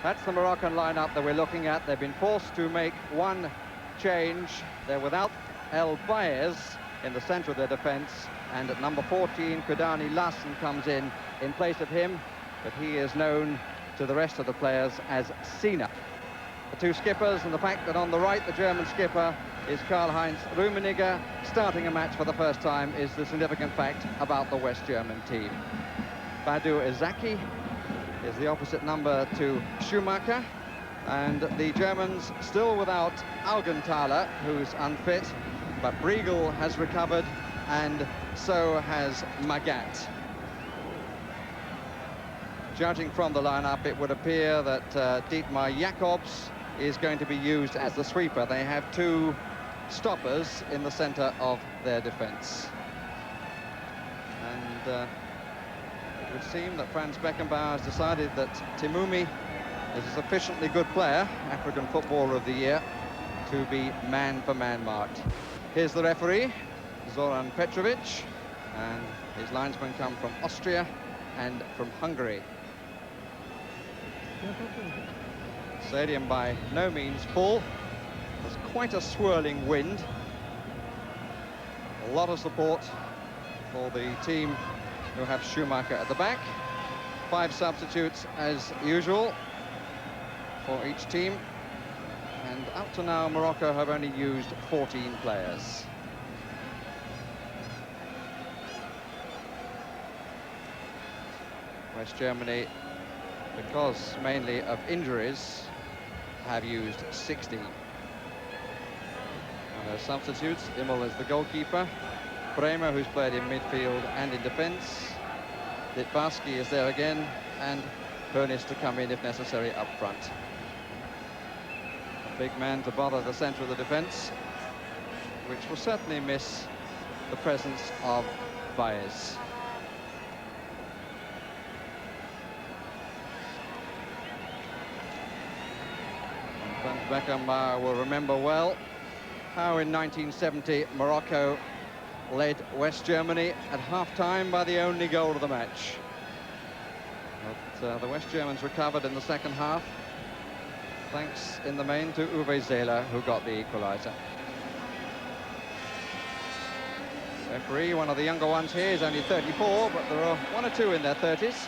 That's the Moroccan lineup that we're looking at. They've been forced to make one change. They're without El Baez in the centre of their defence, and at number 14, Kudani Lahcen comes in place of him, but he is known to the rest of the players as Sina. The two skippers, and the fact that on the right the German skipper is Karl-Heinz Rummenigge starting a match for the first time is the significant fact about the West German team. Badou Zaki is the opposite number to Schumacher, and the Germans still without Augenthaler, who's unfit, but Briegel has recovered, and so has Magath. Judging from the lineup, it would appear that Ditmar Jakobs is going to be used as the sweeper. They have two stoppers in the centre of their defence. And it would seem that Franz Beckenbauer has decided that Timoumi is a sufficiently good player, African Footballer of the Year, to be man-for-man marked. Here's the referee, Zoran Petrovic, and his linesmen come from Austria and from Hungary. Stadium by no means full. There's quite a swirling wind. A lot of support for the team who have Schumacher at the back. 5 substitutes as usual for each team. And up to now, Morocco have only used 14 players. West Germany, because mainly of injuries, have used 16. And their substitutes, Immel is the goalkeeper, Bremer, who's played in midfield and in defence, Litbarski is there again, and Hoeneß to come in if necessary up front. A big man to bother the centre of the defence, which will certainly miss the presence of Baez. Franz Beckenbauer will remember well how in 1970 Morocco led West Germany at half-time by the only goal of the match. But the West Germans recovered in the second half, thanks in the main to Uwe Seeler, who got the equaliser. Referee, one of the younger ones here, is only 34, but there are 1 or 2 in their 30s.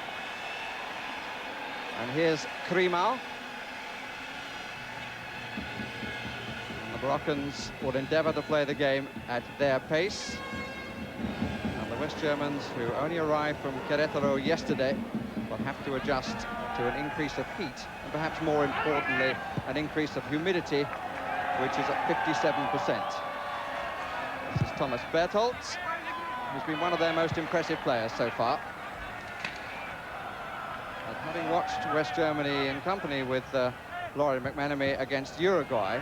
And here's Krimau. Moroccans will endeavour to play the game at their pace. And the West Germans, who only arrived from Querétaro yesterday, will have to adjust to an increase of heat, and perhaps more importantly, an increase of humidity, which is at 57%. This is Thomas Berthold, who's been one of their most impressive players so far. And having watched West Germany in company with Laurie McManamy against Uruguay,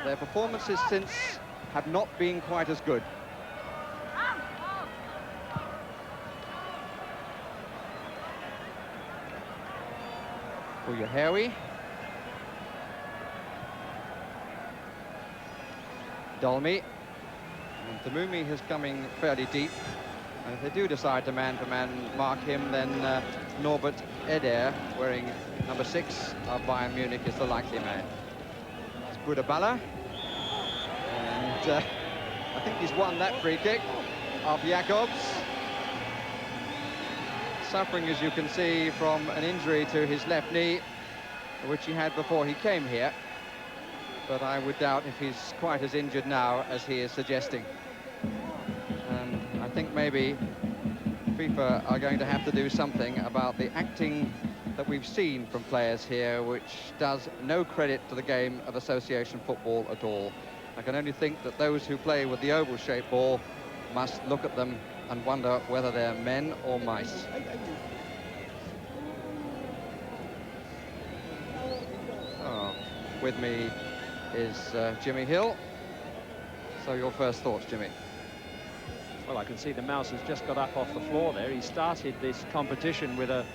their performances since have not been quite as good. Bouyahyaoui. Dolmy. And Timoumi is coming fairly deep. And if they do decide to man-to-man mark him, then Norbert Eder, wearing number 6 of Bayern Munich, is the likely man. It's Bouderbala. And I think he's won that free kick of Jakobs. Suffering, as you can see, from an injury to his left knee, which he had before he came here. But I would doubt if he's quite as injured now as he is suggesting. And I think maybe FIFA are going to have to do something about the acting that we've seen from players here, which does no credit to the game of association football at all. I can only think that those who play with the oval-shaped ball must look at them and wonder whether they're men or mice. Oh, with me is Jimmy Hill. So your first thoughts, Jimmy? Well, I can see the mouse has just got up off the floor there. He started this competition with a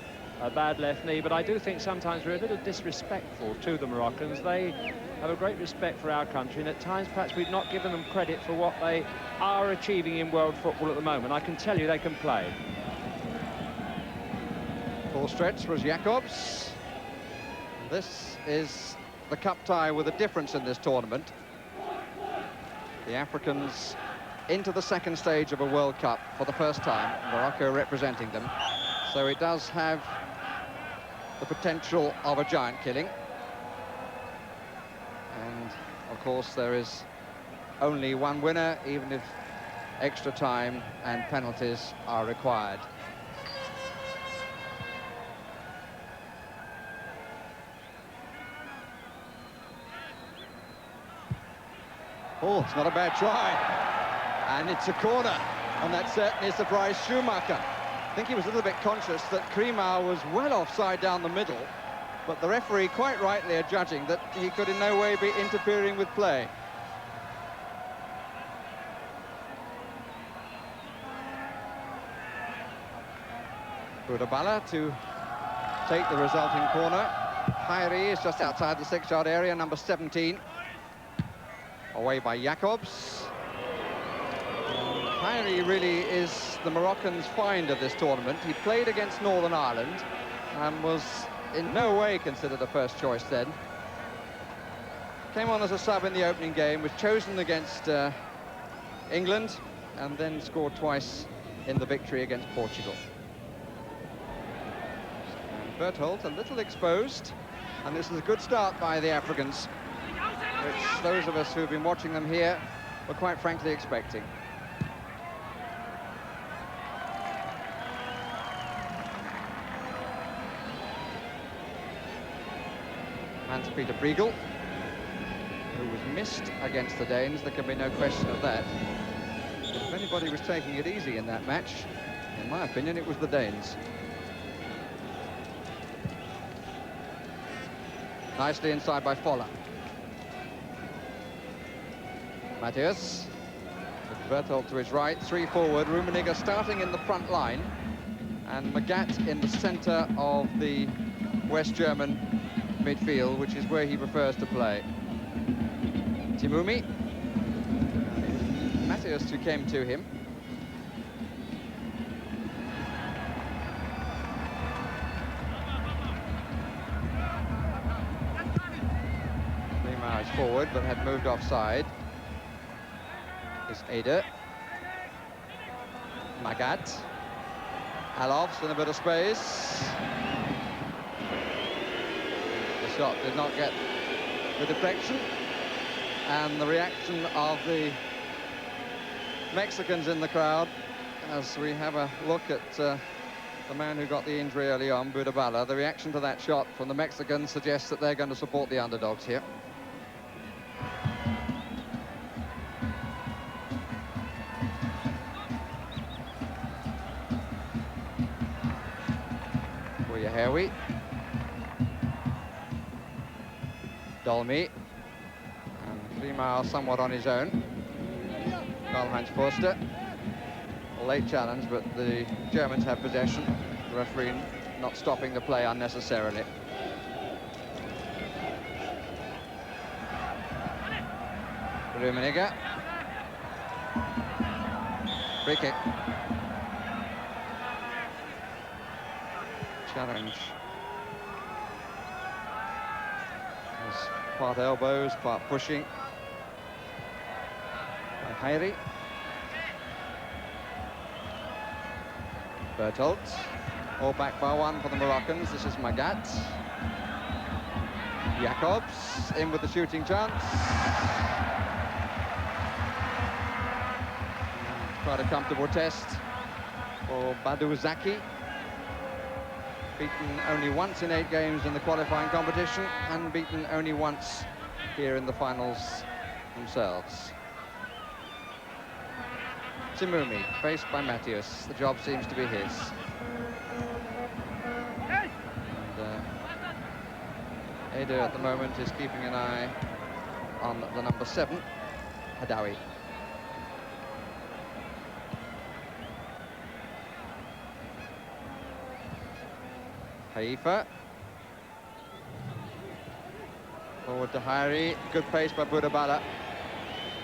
bad left knee, but I do think sometimes we're a little disrespectful to the Moroccans. They have a great respect for our country, and at times perhaps we've not given them credit for what they are achieving in world football at the moment. I can tell you they can play. Full stretch was Jakobs. This is the cup tie with a difference in this tournament. The Africans into the second stage of a World Cup for the first time, Morocco representing them. So it does have the potential of a giant killing. And, of course, there is only one winner, even if extra time and penalties are required. Oh, it's not a bad try. And it's a corner. And that certainly surprised Schumacher. I think he was a little bit conscious that Krimau was well offside down the middle, but the referee quite rightly are judging that he could in no way be interfering with play. Bouderbala to take the resulting corner. Khairi is just outside the 6-yard area, number 17. Away by Jakobs. Khairi really is the Moroccans' find of this tournament. He played against Northern Ireland and was in no way considered a first choice then. Came on as a sub in the opening game, was chosen against England, and then scored twice in the victory against Portugal. And Berthold a little exposed, and this is a good start by the Africans, which those of us who've been watching them here were quite frankly expecting. Hans-Peter Briegel, who was missed against the Danes, there can be no question of that. If anybody was taking it easy in that match, in my opinion, it was the Danes. Nicely inside by Foller. Matthäus, with Berthold to his right, 3 forward, Rummenigge starting in the front line, and Magath in the centre of the West German midfield, which is where he prefers to play. Timoumi. Matthäus who came to him. Krimau is forward, but had moved offside. Is Eder. Magath. Allofs in a bit of space. The shot did not get the deflection, and the reaction of the Mexicans in the crowd as we have a look at the man who got the injury early on, Bouderbala. The reaction to that shot from the Mexicans suggests that they're going to support the underdogs here. Bouyahyaoui. Dolmy. And Krimau somewhat on his own. Karlheinz Förster. A late challenge, but the Germans have possession. The referee not stopping the play unnecessarily. Rummenigge. Free kick. Challenge. There's part elbows, part pushing. By Khairi. Berthold. All back by one for the Moroccans. This is Magath. Jakobs in with the shooting chance. Quite a comfortable test for Badou Zaki. Beaten only once in 8 games in the qualifying competition, and beaten only once here in the finals themselves. Timoumi, faced by Matthäus. The job seems to be his. And Eder at the moment is keeping an eye on the number 7, Haddaoui. Khalifa. Forward to Khairi. Good pace by Bouderbala.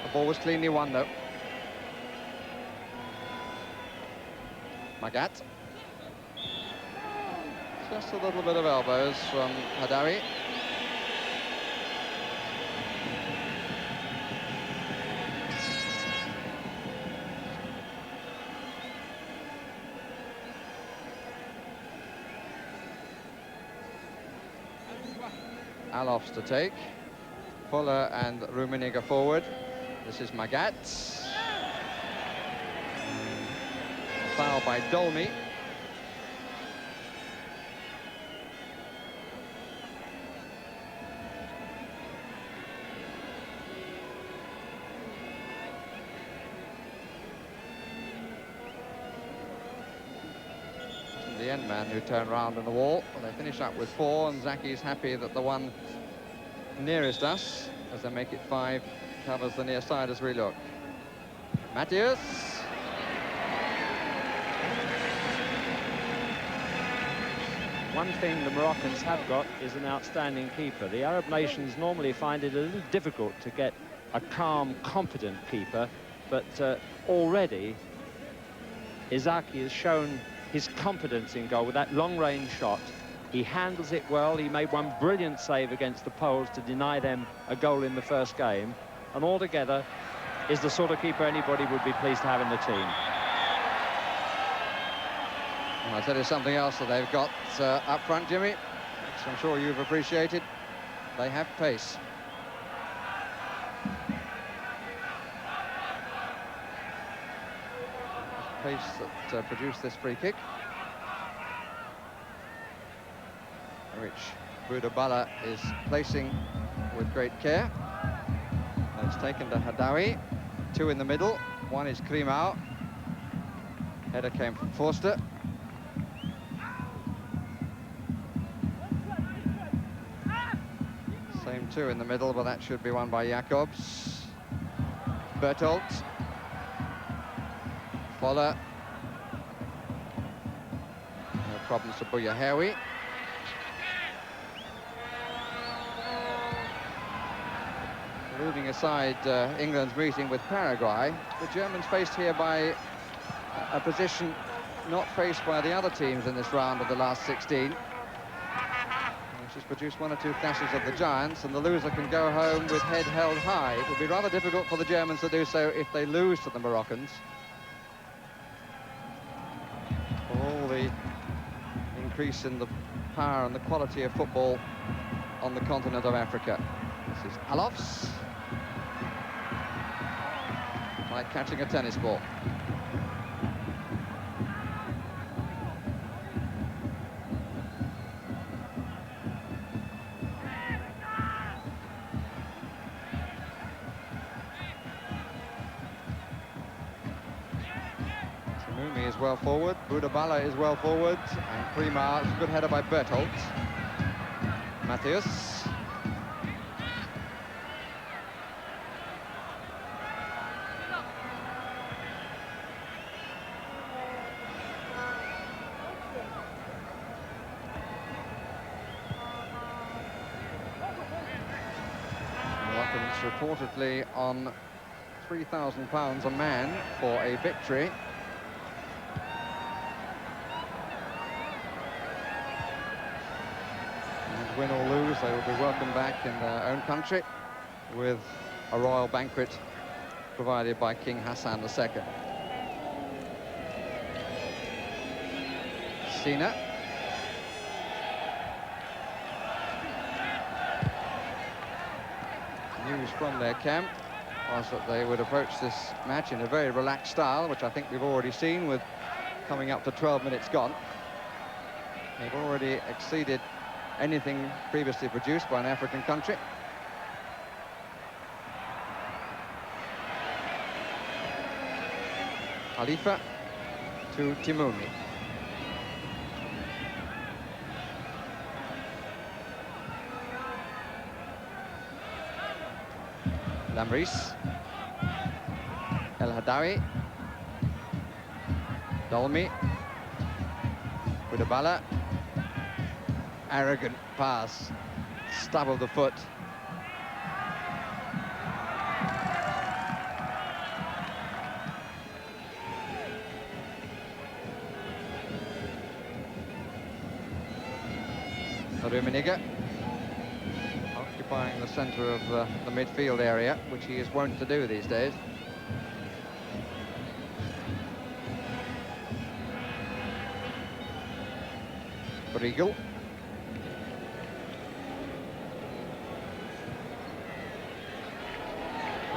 The ball was cleanly won, though. Magath. Just a little bit of elbows from Haddaoui. Allofs to take. Fuller and Rummenigge forward. This is Magath. Foul by Dolmy. The end man who turned round on the wall. Well, they finish up with 4, and Zaki's happy that the one nearest us, as they make it 5, covers the near side as we look. Matthäus. One thing the Moroccans have got is an outstanding keeper. The Arab nations normally find it a little difficult to get a calm, competent keeper, but already Zaki has shown his confidence in goal with that long-range shot. He handles it well. He made one brilliant save against the Poles to deny them a goal in the first game, and altogether is the sort of keeper anybody would be pleased to have in the team. I'll tell you something else that they've got up front, Jimmy, which I'm sure you've appreciated. They have pace. Pace that produced this free kick, which Bouderbala is placing with great care. It's taken to Haddaoui. 2 in the middle. 1 is Krimau. Header came from Förster. Same 2 in the middle, but that should be won by Jakobs. Berthold. Fuller. No problems for Bouyahyaoui. Moving aside England's meeting with Paraguay, the Germans faced here by a position not faced by the other teams in this round of the last 16, which has produced 1 or 2 clashes of the giants, and the loser can go home with head held high. It would be rather difficult for the Germans to do so if they lose to the Moroccans. For all the increase in the power and the quality of football on the continent of Africa. This is Allofs. Like catching a tennis ball. Timoumi is well forward, Bouderbala is well forward, and Krimau, it's a good header by Berthold. Matthäus. Reportedly on £3,000 a man for a victory. And win or lose, they will be welcomed back in their own country with a royal banquet provided by King Hassan II. Sina. News from their camp was that they would approach this match in a very relaxed style, which I think we've already seen with coming up to 12 minutes gone. They've already exceeded anything previously produced by an African country. Khalifa to Timoumi. Lamriss, El Haddaoui, Dolmy, Bouderbala, arrogant pass, stub of the foot. Rummenigge occupying the centre of the midfield area, which he is wont to do these days. Briegel.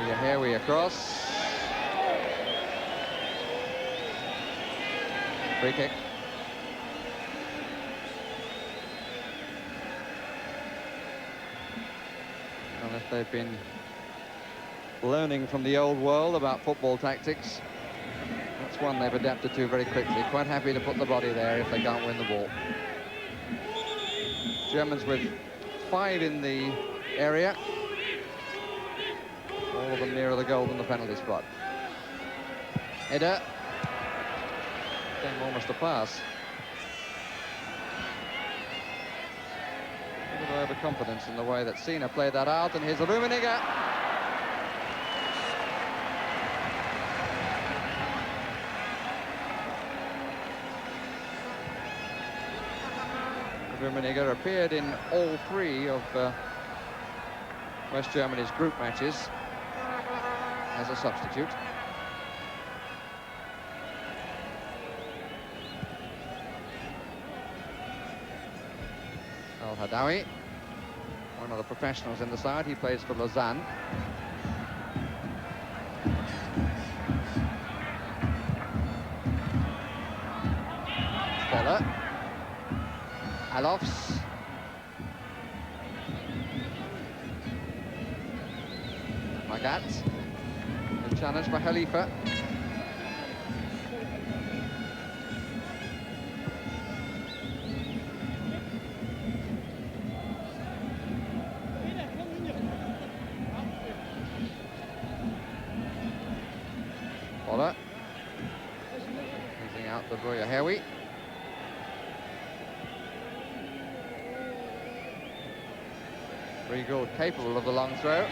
Bouyahyaoui across. Free kick. Well, if they've been learning from the old world about football tactics, that's one they've adapted to very quickly. Quite happy to put the body there if they can't win the ball. Germans with 5 in the area. All of them nearer the goal than the penalty spot. Eder. Game almost a pass. A bit of overconfidence in the way that Sina played that out, and here's Rummenigge. Rummenigge appeared in all 3 of West Germany's group matches as a substitute. El Haddaoui, one of the professionals in the side, he plays for Lausanne. Voller. Allofs. Magath. A challenge for Khalifa. Voller. Easing out the Bouyahyaoui. Briegel capable of the long throw.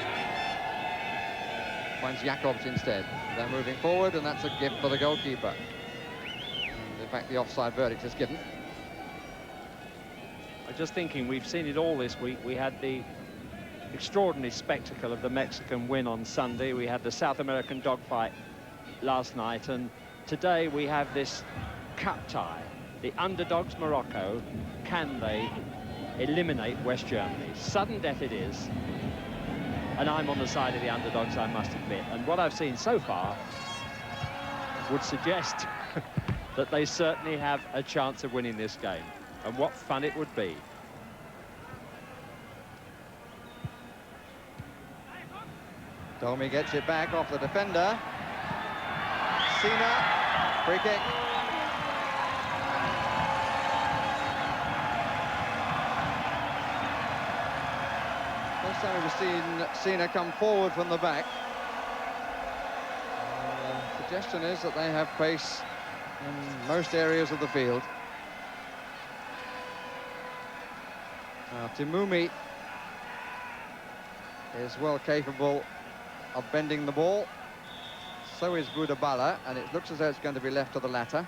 Finds Jakobs instead. They're moving forward, and that's a gift for the goalkeeper. And in fact, the offside verdict is given. I'm just thinking, we've seen it all this week. We had the extraordinary spectacle of the Mexican win on Sunday. We had the South American dogfight last night, and today we have this cup tie. The underdogs Morocco, can they eliminate West Germany? Sudden death it is, and I'm on the side of the underdogs, I must admit. And what I've seen so far would suggest that they certainly have a chance of winning this game. And what fun it would be. Dolmy gets it back off the defender. Sina, free kick. First time we've seen Sina come forward from the back. The suggestion is that they have pace in most areas of the field. Now, Timoumi is well capable of bending the ball. So is Bouderbala, and it looks as though it's going to be left to the latter.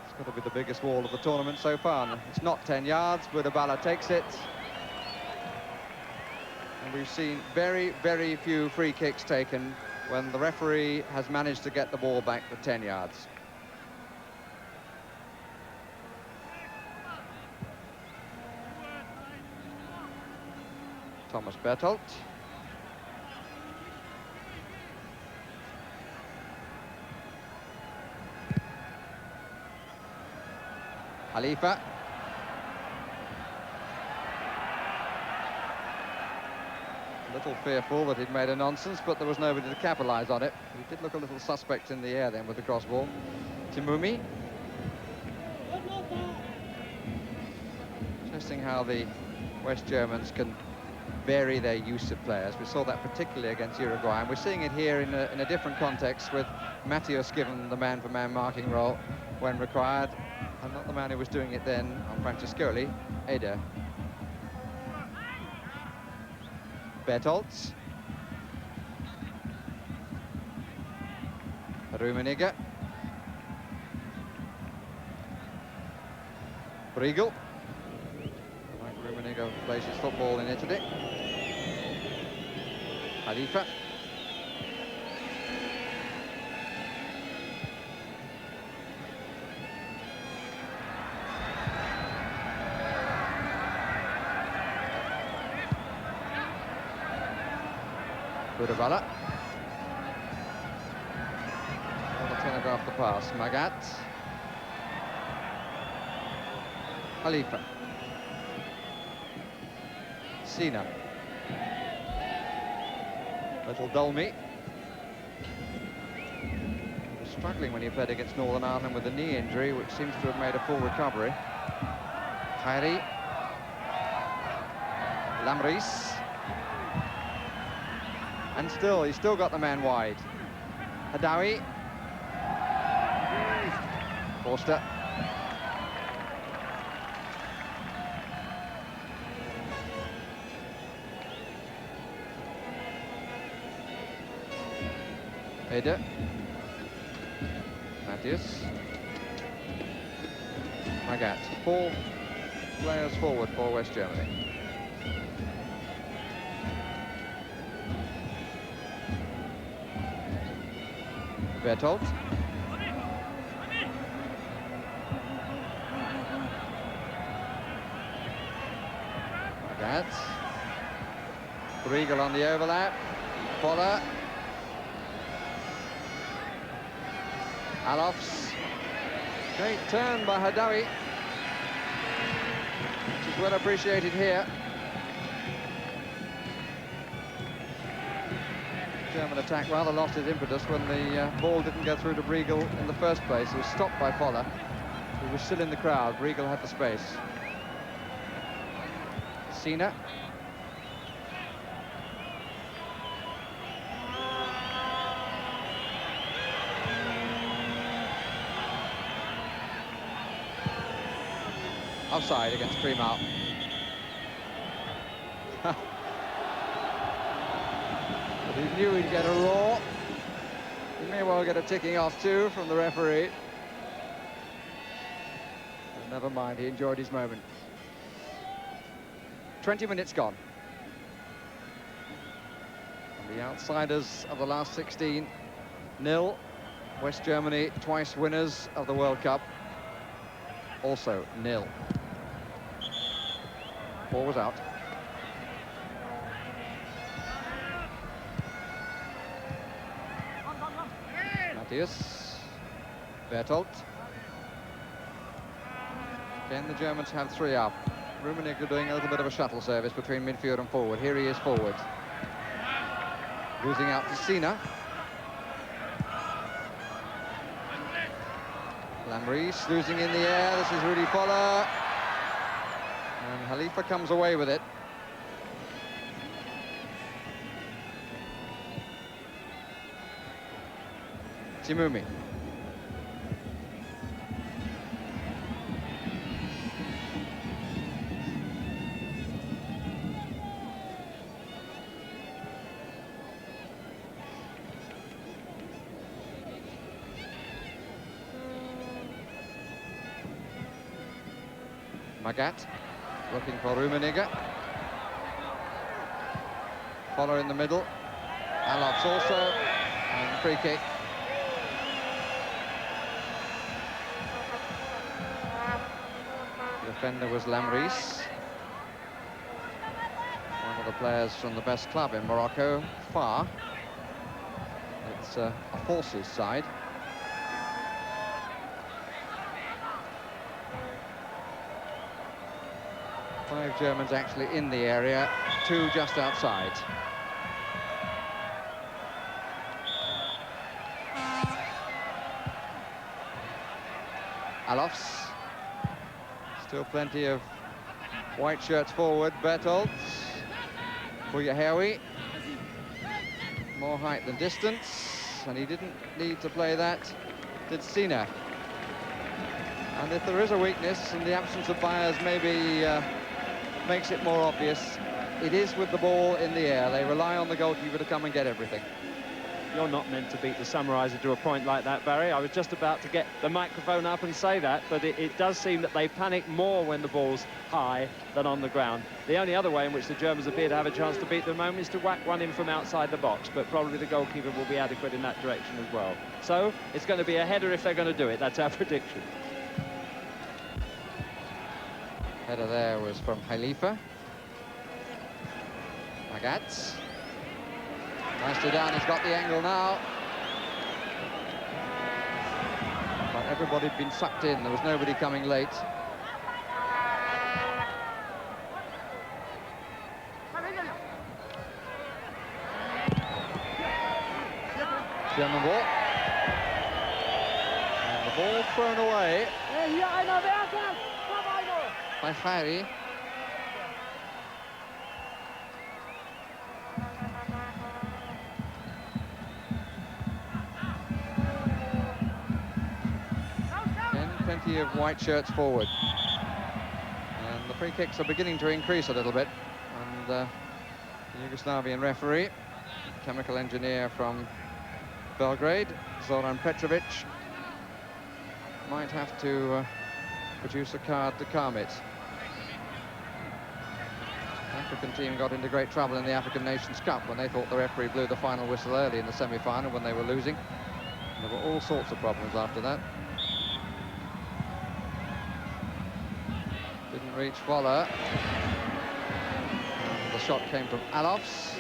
It's got to be the biggest wall of the tournament so far. It's not 10 yards. Bouderbala takes it. And we've seen very, very few free kicks taken when the referee has managed to get the ball back for 10 yards. Thomas Berthold. Khalifa. A little fearful that he'd made a nonsense, but there was nobody to capitalise on it. He did look a little suspect in the air then with the cross ball. Timoumi. Interesting how the West Germans can vary their use of players. We saw that particularly against Uruguay, and we're seeing it here in a different context, with Matthäus given the man-for-man marking role when required, and not the man who was doing it then on Francescoli, Eder. Berthold. Rummenigge. Briegel. Rummenigge plays his football in Italy. Khalifa. Bouderbala. To telegraph the pass. Magath. Khalifa. Sina. Little Dolmy. Struggling when he played against Northern Ireland with a knee injury, which seems to have made a full recovery. Khairi. Lamriss. And still, he's still got the man wide. Haddaoui. Förster. Eder. Matthäus. Magath. 4 players forward for West Germany. Berthold. Magath. Briegel on the overlap. Voller. Allofs. Great turn by Haddaoui, which is well appreciated here. German attack rather lost its impetus when the ball didn't go through to Briegel in the first place. It was stopped by Voller, who was still in the crowd. Briegel had the space. Sina. Offside against Primal. But he knew he'd get a roar. He may well get a ticking off too from the referee. But never mind, he enjoyed his moment. 20 minutes gone. And the outsiders of the last 16, 0. West Germany, twice winners of the World Cup, also 0. Ball was out. Matthäus. Berthold. Again, the Germans have 3 up. Rummenigge doing a little bit of a shuttle service between midfield and forward. Here he is forward. Losing out to Sina. Lamriss losing in the air. This is Rudi Voller. And Khalifa comes away with it. Timoumi. Magath looking for Rummenigge. Voller in the middle. Allofs also. And free kick. The defender was Lamriss. One of the players from the best club in Morocco, Far. It's a forces side. Five Germans actually in the area, 2 just outside. Allofs. Still plenty of white shirts forward. Berthold. Bouyahyaoui. More height than distance, and he didn't need to play that, did Sina. And if there is a weakness, in the absence of Byers, maybe makes it more obvious, it is with the ball in the air. They rely on the goalkeeper to come and get everything. You're not meant to beat the summariser to a point like that, Barry. I was just about to get the microphone up and say that, but it does seem that they panic more when the ball's high than on the ground. The only other way in which the Germans appear to have a chance to beat them at the moment is to whack one in from outside the box, but probably the goalkeeper will be adequate in that direction as well. So it's going to be a header if they're going to do it. That's our prediction. Header there was from Khalifa. Magath. Nicely done, he's got the angle now. But everybody had been sucked in, there was nobody coming late. German ball. And the ball thrown away by Khairi. Again, plenty of white shirts forward. And the free kicks are beginning to increase a little bit. And the Yugoslavian referee, chemical engineer from Belgrade, Zoran Petrovic, might have to produce a card to calm it. The African team got into great trouble in the African Nations Cup when they thought the referee blew the final whistle early in the semi-final when they were losing. And there were all sorts of problems after that. Didn't reach Waller. And the shot came from Allofs.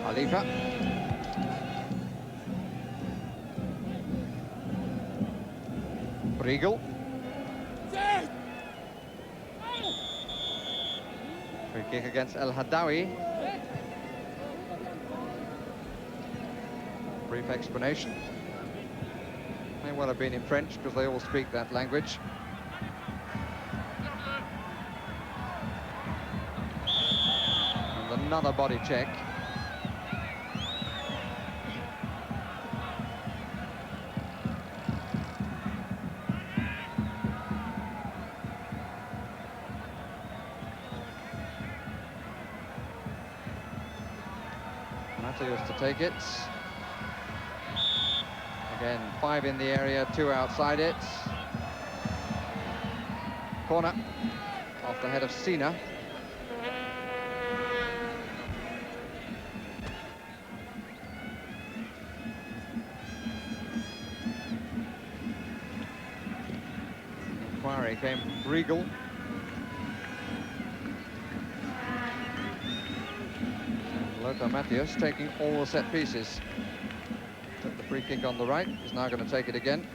Khalifa. Briegel. Free kick against El Haddaoui. Brief explanation. May well have been in French because they all speak that language. And another body check. Matthäus to take it. Again, 5 in the area, 2 outside it. Corner off the head of Sina. Inquiry came from Briegel. Lothar Matthäus taking all the set pieces. Took the free kick on the right. He's now going to take it again.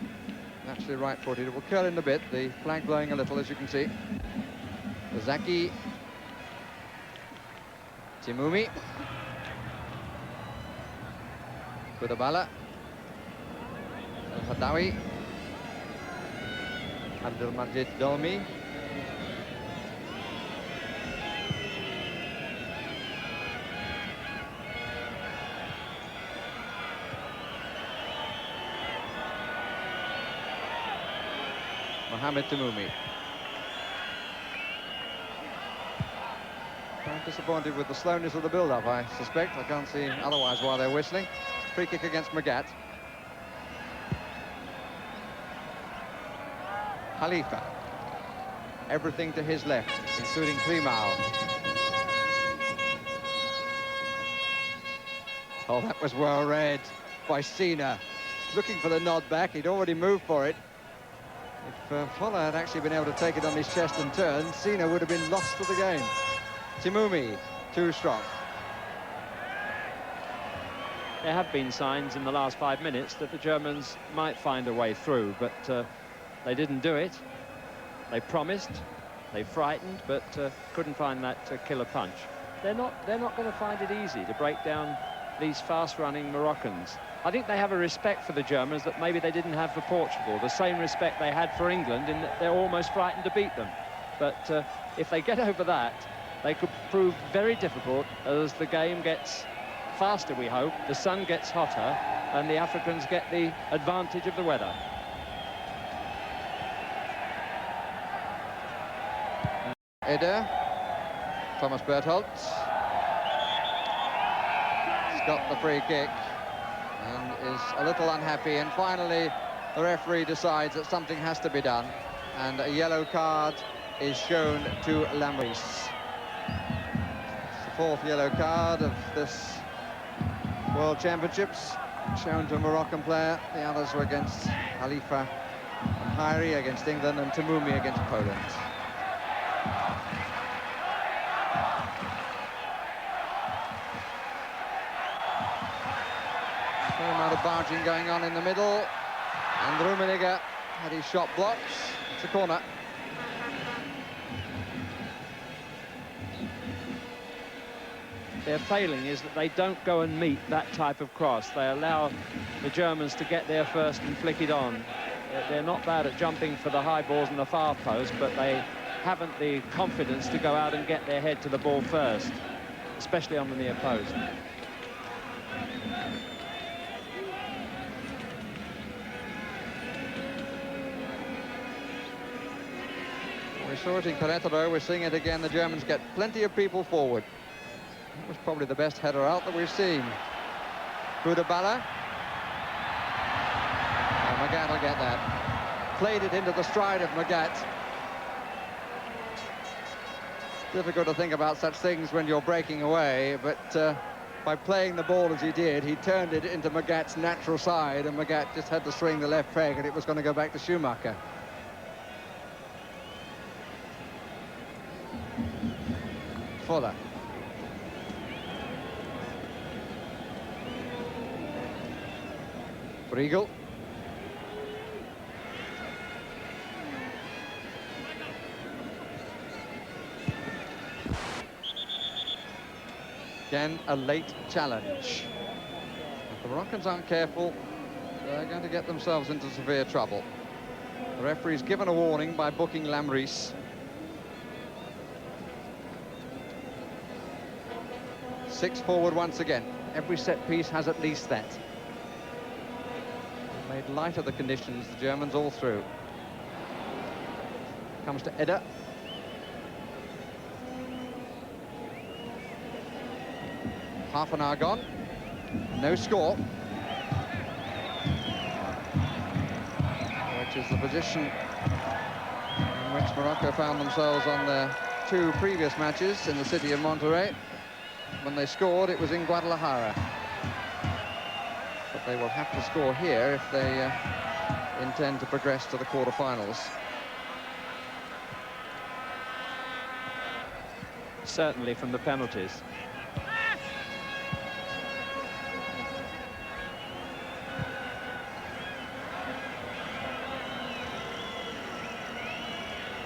Naturally right-footed. It will curl in a bit. The flag blowing a little, as you can see. Zaki. Timoumi. Bouderbala. El Haddaoui. Abdelmajid Dolmy. Mohammed Timoumi. I'm disappointed with the slowness of the build-up, I suspect. I can't see otherwise why they're whistling. Free kick against Magath. Khalifa. Everything to his left, including Klimau. Oh, that was well read by Sina. Looking for the nod back. He'd already moved for it. If Voller had actually been able to take it on his chest and turn, Sina would have been lost to the game. Timoumi, too strong. There have been signs in the last 5 minutes that the Germans might find a way through, but they didn't do it. They promised, they frightened, but couldn't find that killer punch. They're not going to find it easy to break down these fast-running Moroccans. I think they have a respect for the Germans that maybe they didn't have for Portugal, the same respect they had for England in that they're almost frightened to beat them. But if they get over that, they could prove very difficult as the game gets faster, we hope, the sun gets hotter, and the Africans get the advantage of the weather. Eder, Thomas Berthold. He's got the free kick. and is a little unhappy, and finally the referee decides that something has to be done, and a yellow card is shown to Lamriss. It's the fourth yellow card of this World Championships shown to a Moroccan player. The others were against Khalifa and Khairi against England, and Timoumi against Poland. Fair amount of barging going on in the middle, and Rummenigge had his shot blocked. It's a corner. Their failing is that they don't go and meet that type of cross. They allow the Germans to get there first and flick it on. They're not bad at jumping for the high balls in the far post, but they haven't the confidence to go out and get their head to the ball first, especially on the near post. We saw it in Querétaro, we're seeing it again. The Germans get plenty of people forward. That was probably the best header out that we've seen. Bouderbala. Oh, Magath will get that. Played it into the stride of Magath. Difficult to think about such things when you're breaking away, but by playing the ball as he did, he turned it into Magath's natural side, and Magath just had to swing the left peg, and it was going to go back to Schumacher. Fuller. Briegel. Again, a late challenge. If the Moroccans aren't careful, they're going to get themselves into severe trouble. The referee's given a warning by booking Lamriss. 6 forward once again. Every set piece has at least that. Made light of the conditions, the Germans all through. Comes to Eder. Half an hour gone. No score. Which is the position in which Morocco found themselves on their 2 previous matches in the city of Monterrey. When they scored, it was in Guadalajara. But they will have to score here if they intend to progress to the quarterfinals. Certainly from the penalties.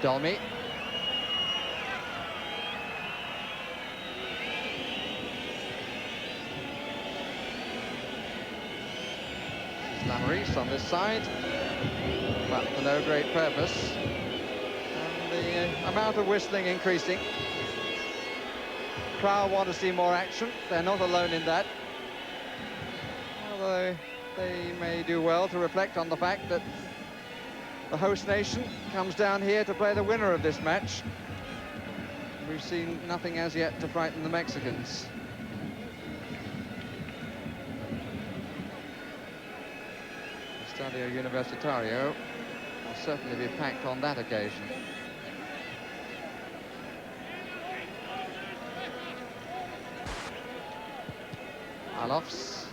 Dolmy. Lamriss on this side, but for no great purpose. And the amount of whistling increasing. Crowd want to see more action. They're not alone in that. Although they may do well to reflect on the fact that the host nation comes down here to play the winner of this match. We've seen nothing as yet to frighten the Mexicans. Estadio Universitario will certainly be packed on that occasion. Allofs.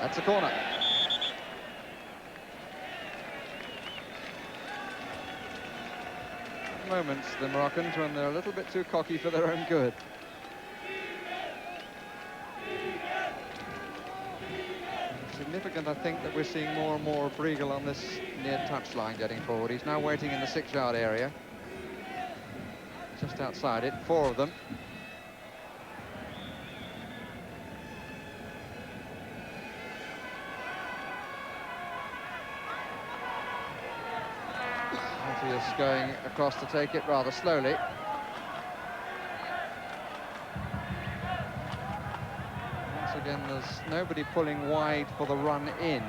That's a corner. Moments, the Moroccans, when they're a little bit too cocky for their own good. Significant, I think, that we're seeing more and more of Briegel on this near touchline getting forward. He's now waiting in the 6-yard area, just outside it, 4 of them. Matthäus going across to take it rather slowly. Once again, there's nobody pulling wide for the run in.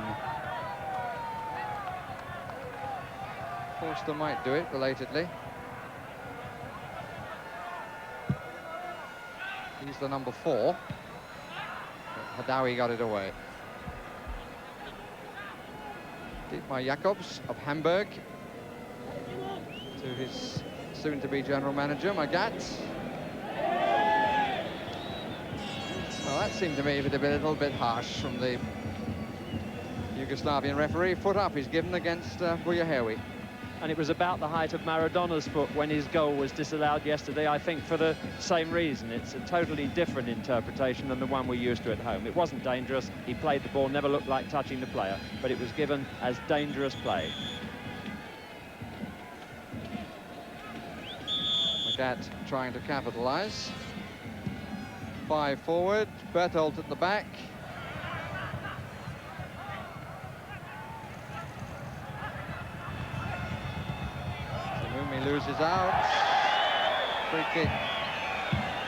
Förster might do it belatedly. He's the number 4. Haddaoui got it away. Ditmar Jakobs of Hamburg to his soon-to-be general manager, Magath. Well, that seemed to me to be a little bit harsh from the Yugoslavian referee. Foot up he's given against Bouyahyaoui. And it was about the height of Maradona's foot when his goal was disallowed yesterday, I think for the same reason. It's a totally different interpretation than the one we're used to at home. It wasn't dangerous. He played the ball, never looked like touching the player, but it was given as dangerous play. Magath trying to capitalise. 5 forward, Berthold at the back. Timoumi loses out. Free kick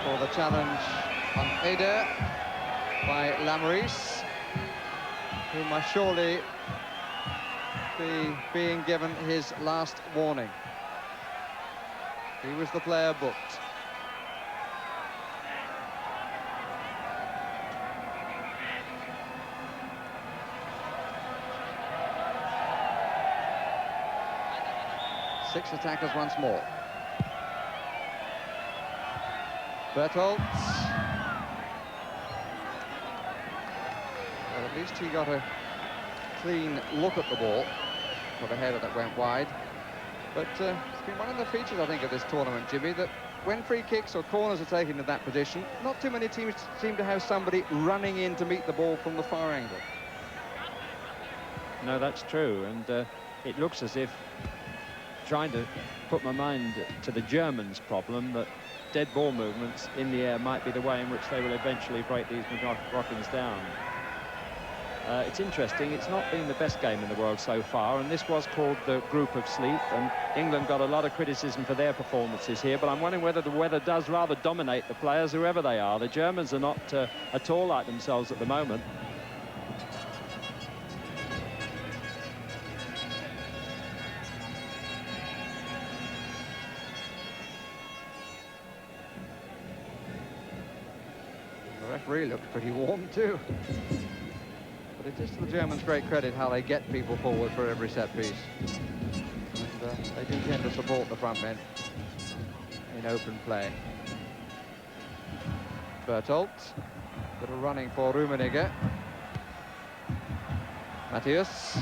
for the challenge on Eder by Lamriss, who must surely be being given his last warning. He was the player booked. Six attackers once more. Berthold. Well, at least he got a clean look at the ball for the header that went wide. But it's been one of the features, I think, of this tournament, Jimmy, that when free kicks or corners are taken to that position, not too many teams seem to have somebody running in to meet the ball from the far angle. No, that's true, and it looks as if, trying to put my mind to the Germans' problem, that dead ball movements in the air might be the way in which they will eventually break these Moroccans down. It's interesting, it's not been the best game in the world so far, and this was called the Group of Sleep, and England got a lot of criticism for their performances here, but I'm wondering whether the weather does rather dominate the players, whoever they are. The Germans are not at all like themselves at the moment. The referee looks pretty warm too. But it is to the Germans' great credit how they get people forward for every set piece. And they do tend to support the front men in open play. Berthold, bit of running for Rummenigge. Matthäus.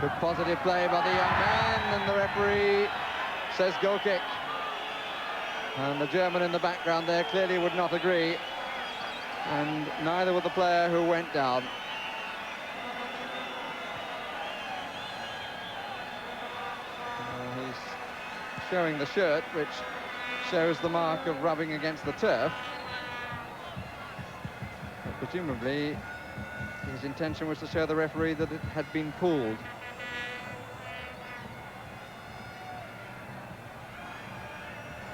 Good positive play by the young man, and the referee says goal kick. And the German in the background there clearly would not agree. And neither would the player who went down. He's showing the shirt, which shows the mark of rubbing against the turf. But presumably, his intention was to show the referee that it had been pulled.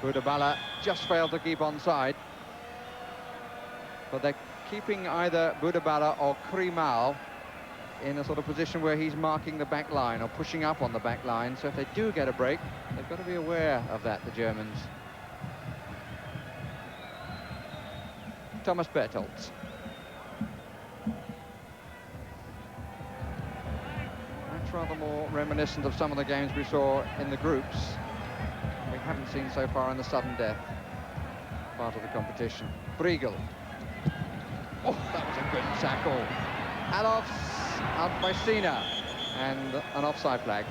Bouderbala just failed to keep onside. But they're keeping either Bouderbala or Krimal in a sort of position where he's marking the back line or pushing up on the back line. So if they do get a break, they've got to be aware of that, the Germans. Thomas Berthold. That's rather more reminiscent of some of the games we saw in the groups. We haven't seen so far in the sudden death part of the competition. Briegel. Oh, that was a good tackle. Allofs out by Sina, and an offside flag.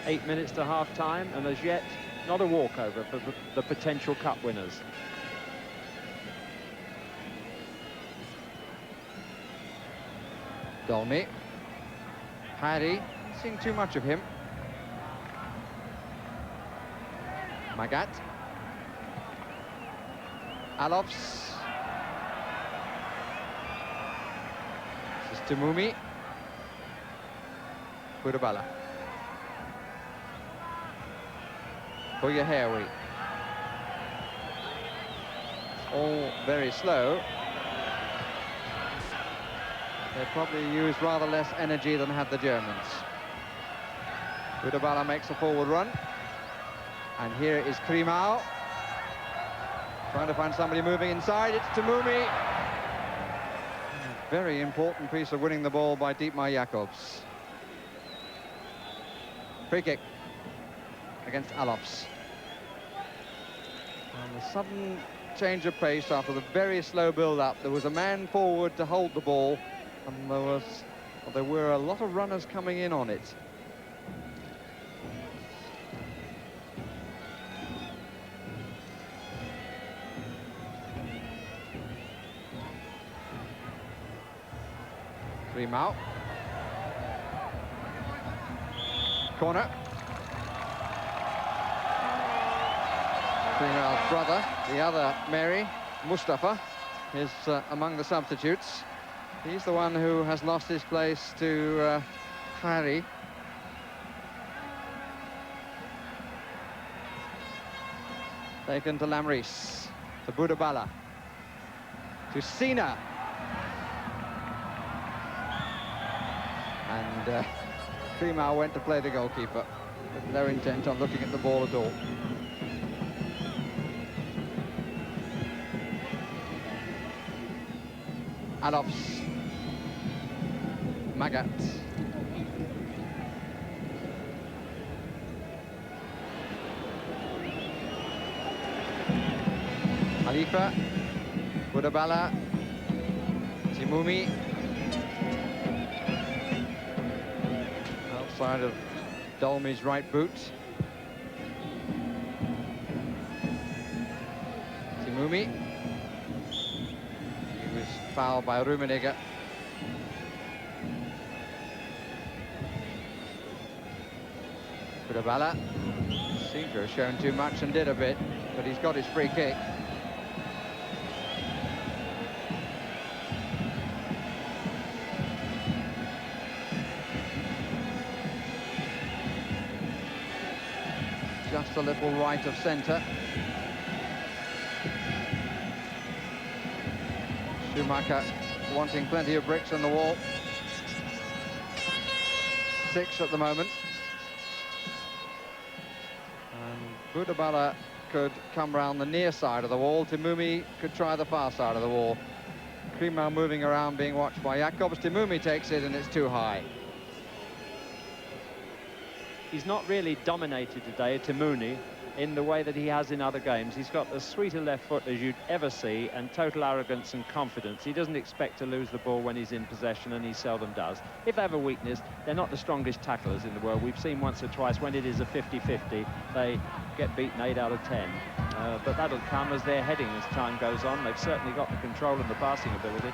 Eight minutes to half-time, and as yet, not a walkover for the potential cup winners. Dolmy. Harry, seeing too much of him. Magath. Allofs. This is Timoumi. Bouderbala. Bouyahyaoui. All very slow. They probably used rather less energy than had the Germans. Bouderbala makes a forward run. And here is Krimau. Trying to find somebody moving inside. It's Timoumi. Very important piece of winning the ball by Ditmar Jakobs. Free kick against Allofs. And a sudden change of pace after the very slow build-up. There was a man forward to hold the ball, and there were a lot of runners coming in on it. Krimau. Corner. Krimau's brother, the other Merry, Mustafa, is among the substitutes. He's the one who has lost his place to Khairi. Taken to Lamriss, to Bouderbala, to Sina. And Krimau went to play the goalkeeper, with no intent on looking at the ball at all. Allofs, Magath. Khalifa, Bouderbala, Timoumi. Outside of Dolmy's right boot. Timoumi. He was fouled by Rummenigge. Bouderbala seemed to have shown too much and did a bit, but he's got his free kick. Just a little right of centre. Schumacher wanting plenty of bricks on the wall. 6 at the moment. And Bouderbala could come round the near side of the wall. Timoumi could try the far side of the wall. Krimau moving around, being watched by Jakobs. Timoumi takes it and it's too high. He's not really dominated today, Timoumi, in the way that he has in other games. He's got as sweet a left foot as you'd ever see, and total arrogance and confidence. He doesn't expect to lose the ball when he's in possession, and he seldom does. If they have a weakness, they're not the strongest tacklers in the world. We've seen once or twice when it is a 50-50, they get beaten 8 out of 10. But that'll come as they're heading as time goes on. They've certainly got the control and the passing ability.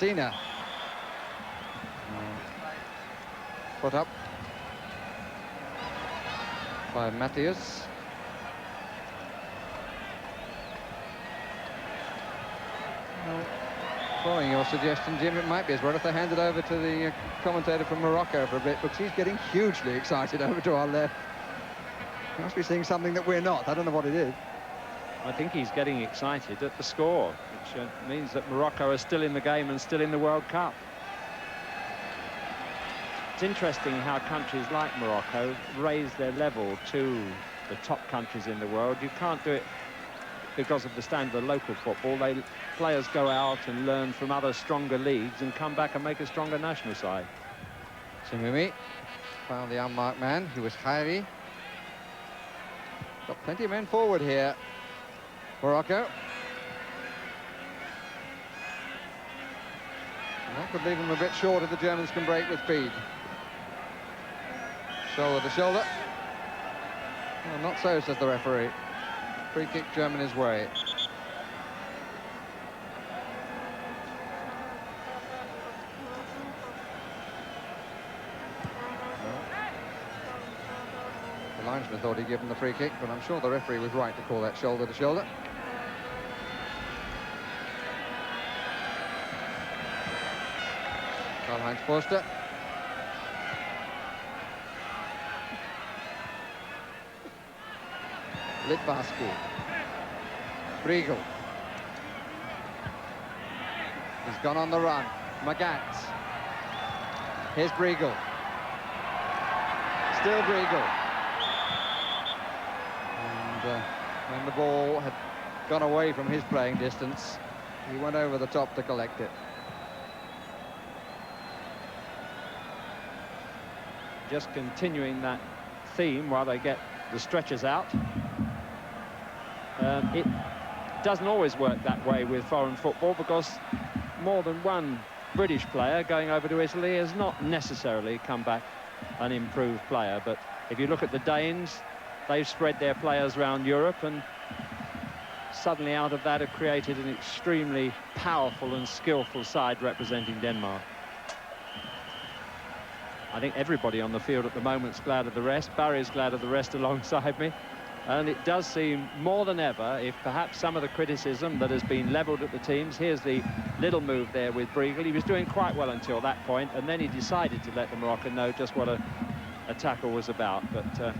Alsina. Put up by Matthäus. Following your suggestion, Jim, it might be as well if they hand it over to the commentator from Morocco for a bit, because he's getting hugely excited over to our left. He must be seeing something that we're not. I don't know what it is. I think he's getting excited at the score, which means that Morocco are still in the game and still in the World Cup. It's interesting how countries like Morocco raise their level to the top countries in the world. You can't do it because of the standard of local football. Players go out and learn from other stronger leagues and come back and make a stronger national side. Timoumi found the unmarked man, who was Khairi. Got plenty of men forward here, Morocco. And that could leave them a bit short if the Germans can break with speed. Shoulder to shoulder. Well, not so, says the referee. Free kick Germany's way. The linesman thought he'd given the free kick, but I'm sure the referee was right to call that shoulder to shoulder. Karl-Heinz Förster. Litvaski. Briegel. He's gone on the run. Magath. Here's Briegel. Still Briegel. And when the ball had gone away from his playing distance, he went over the top to collect it. Just continuing that theme while they get the stretchers out. It doesn't always work that way with foreign football, because more than one British player going over to Italy has not necessarily come back an improved player. But if you look at the Danes, they've spread their players around Europe, and suddenly out of that have created an extremely powerful and skillful side representing Denmark. I think everybody on the field at the moment's glad of the rest. Barry's glad of the rest alongside me. And it does seem more than ever, if perhaps some of the criticism that has been levelled at the teams, here's the little move there with Briegel. He was doing quite well until that point, and then he decided to let the Moroccan know just what a tackle was about. But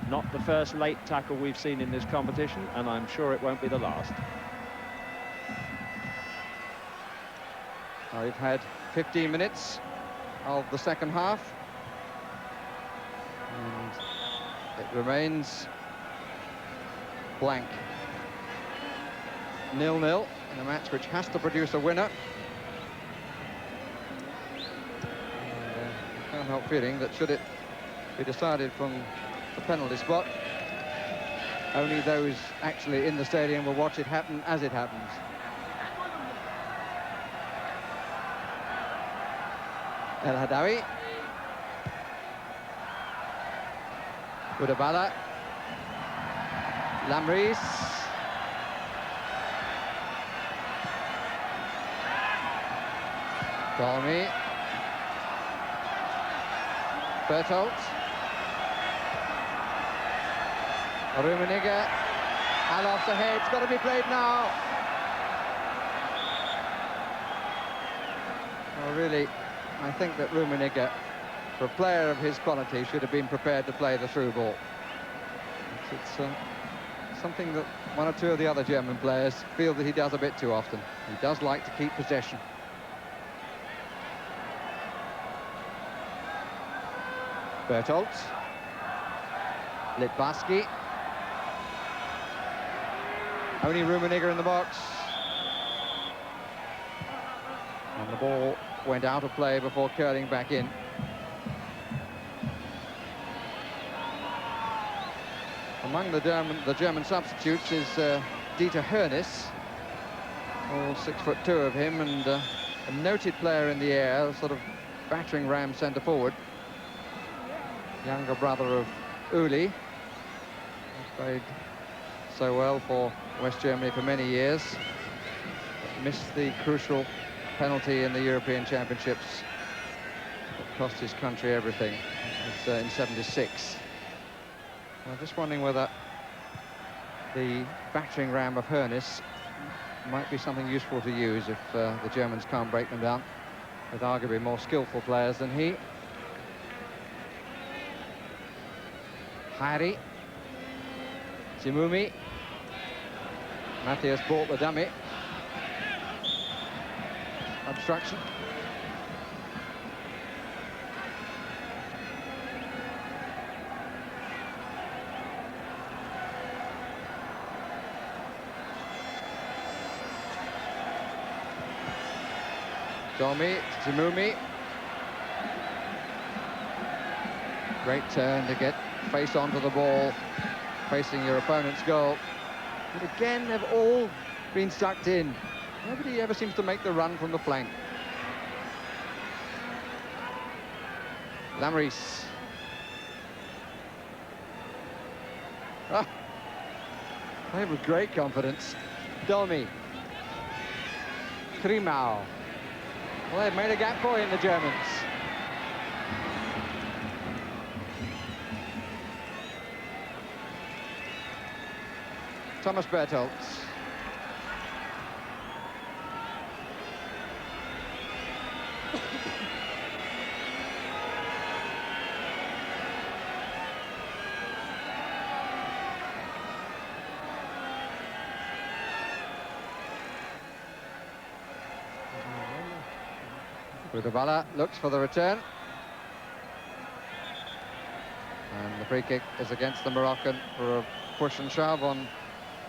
not the first late tackle we've seen in this competition, and I'm sure it won't be the last. Now we've had 15 minutes of the second half, and it remains blank. 0-0 in a match which has to produce a winner. And I can't help feeling that should it be decided from the penalty spot, only those actually in the stadium will watch it happen as it happens. El Haddaoui. Bouderbala. Lamriss. Dolmy. Berthold. Rummenigge. Allofs ahead. It's got to be played now. Well, really, I think that Rummenigge, for a player of his quality, should have been prepared to play the through ball. It's something that one or two of the other German players feel that he does a bit too often. He does like to keep possession. Berthold. Litvaski. Only Rummenigge in the box. And the ball went out of play before curling back in. Among the German substitutes is Dieter Hoeneß, all 6'2" of him, and a noted player in the air, sort of battering ram centre forward. Younger brother of Uli, who's played so well for West Germany for many years, but missed the crucial penalty in the European Championships that cost his country everything. It was in '76. I'm just wondering whether the battering ram of Hoeneß might be something useful to use if the Germans can't break them down, with arguably more skillful players than he. Khairi, Timoumi, Matthäus bought the dummy. Obstruction. Dolmy, Timoumi. Great turn to get face onto the ball, facing your opponent's goal. But again, they've all been sucked in. Nobody ever seems to make the run from the flank. Lamriss. Ah, played with great confidence. Dolmy. Krimau. Well, they've made a gap for him, the Germans. Thomas Berthold. Bouderbala looks for the return. And the free kick is against the Moroccan for a push and shove on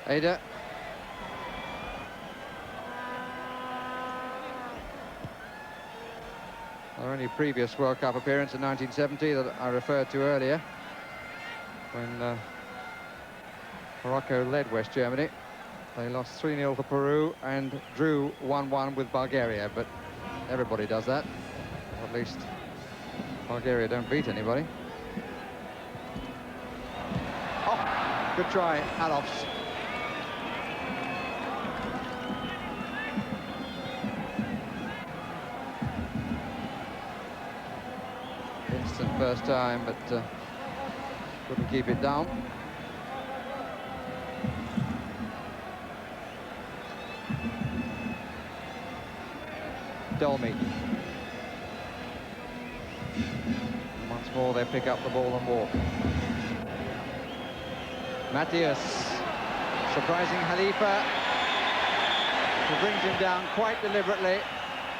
Eder. Our only previous World Cup appearance in 1970 that I referred to earlier, when Morocco led West Germany. They lost 3-0 to Peru and drew 1-1 with Bulgaria, but everybody does that. Or at least Bulgaria don't beat anybody. Oh, good try, Allofs. Instant first time, but couldn't keep it down. Dolmy. Once more they pick up the ball and walk. Matthäus surprising Khalifa, who brings him down quite deliberately.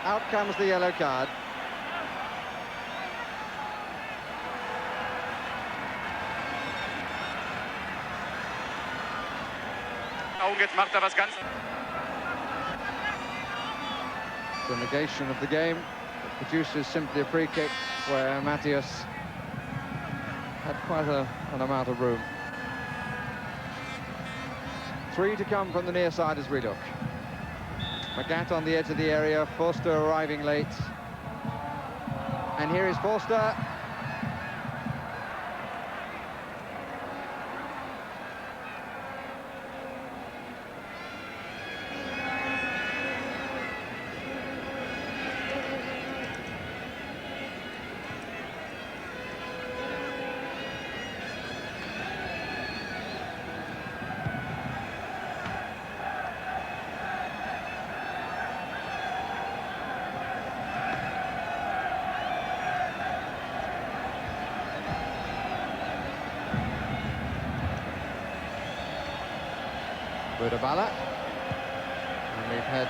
Out comes the yellow card. Jetzt macht was ganz. The negation of the game. It produces simply a free kick where Matthäus had quite an amount of room. 3 to come from the near side as we look. Magath on the edge of the area, Förster arriving late. And here is Förster. Bouderbala, and we've had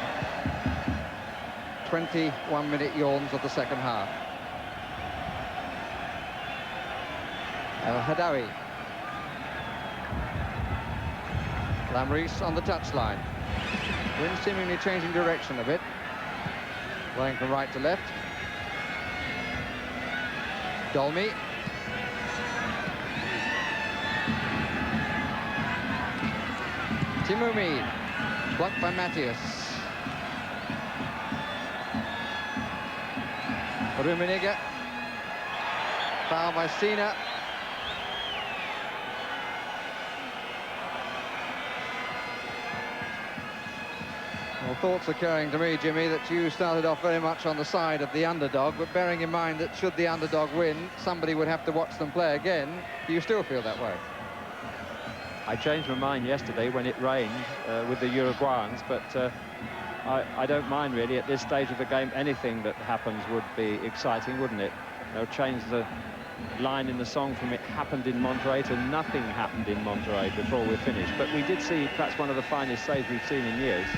21-minute yawns of the second half. El Haddaoui. Lamriss on the touchline. Wind seemingly changing direction a bit. Playing from right to left. Dolmy. Timoumi, blocked by Matthäus. Rummenigge, foul by Sina. Well, thoughts occurring to me, Jimmy, that you started off very much on the side of the underdog, but bearing in mind that should the underdog win, somebody would have to watch them play again. Do you still feel that way? I changed my mind yesterday when it rained with the Uruguayans, but I don't mind really at this stage of the game. Anything that happens would be exciting, wouldn't it? They'll change the line in the song from "It happened in Monterrey" to "Nothing happened in Monterrey" before we're finished. But we did see perhaps one of the finest saves we've seen in years.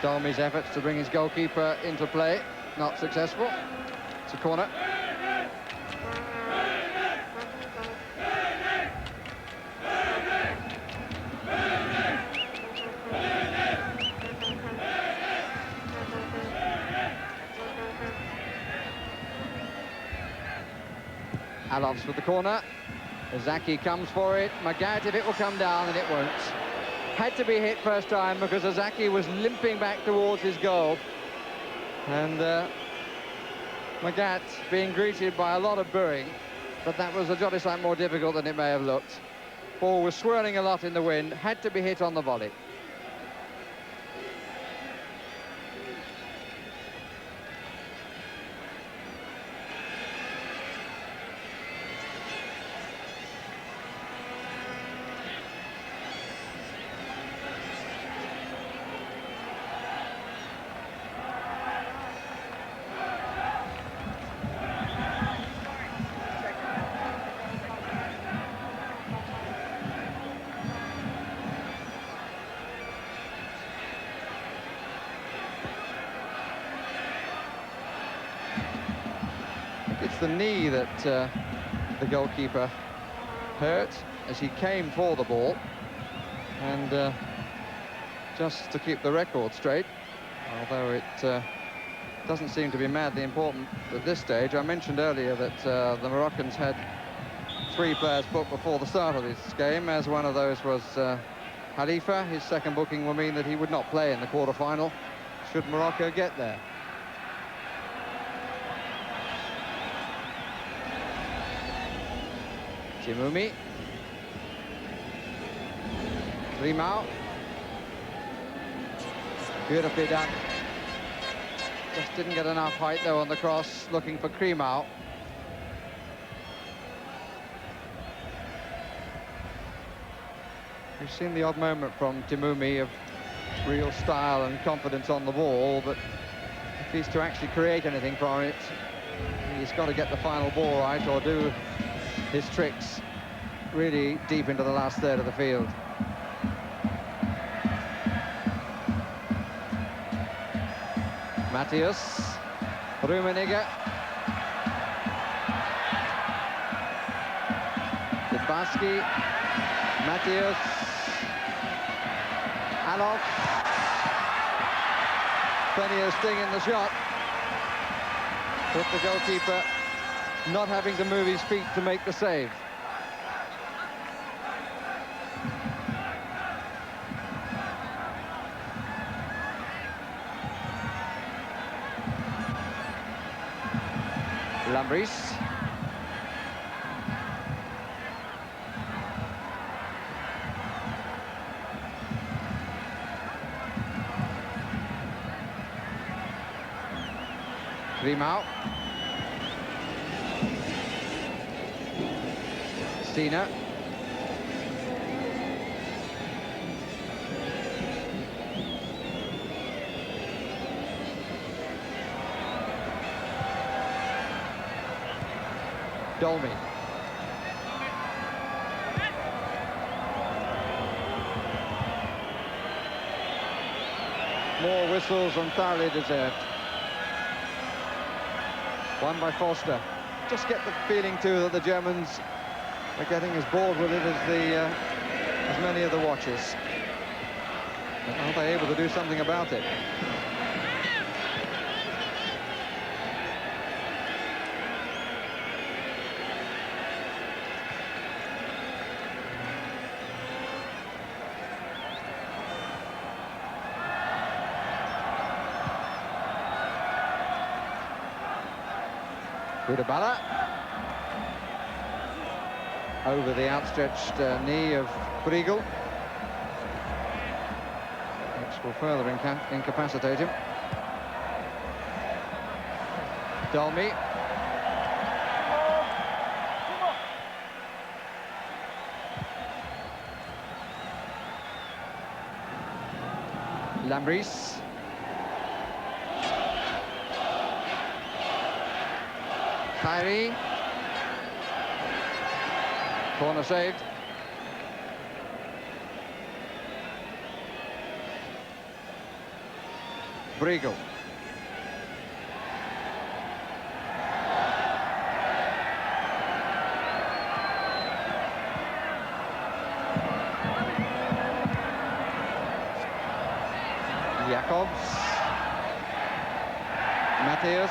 Dolmy's efforts to bring his goalkeeper into play, not successful. It's a corner. Allofs with the corner. Zaki comes for it. Magath, if it will come down, and it won't. Had to be hit first time because Zaki was limping back towards his goal. And Magath being greeted by a lot of booing, but that was a jolly sight more difficult than it may have looked. Ball was swirling a lot in the wind, had to be hit on the volley. It's the knee that the goalkeeper hurt as he came for the ball. And just to keep the record straight, although it doesn't seem to be madly important at this stage, I mentioned earlier that the Moroccans had 3 players booked before the start of this game, as one of those was Khalifa. His second booking will mean that he would not play in the quarter-final should Morocco get there. Timoumi. Grimau. Beautifully done. Just didn't get enough height though on the cross, looking for Grimau. We've seen the odd moment from Timoumi of real style and confidence on the ball, but if he's to actually create anything from it, he's got to get the final ball right or do his tricks really deep into the last third of the field. Matthäus, Rummenigge, Dubasky, Matthäus, Allofs. Plenty of sting in the shot, with the goalkeeper not having to move his feet to make the save. Lamriss. Grimau. Stina. Dolmy. More whistles and thoroughly deserved. One by Förster. Just get the feeling too that the Germans are getting as bored with it as many of the watchers. But are they able to do something about it? Bouderbala over the outstretched knee of Briegel. will further incapacitate him. Dolmy. Lamriss. Khairi. Corner saved. Briegel. Jakobs. Matthäus.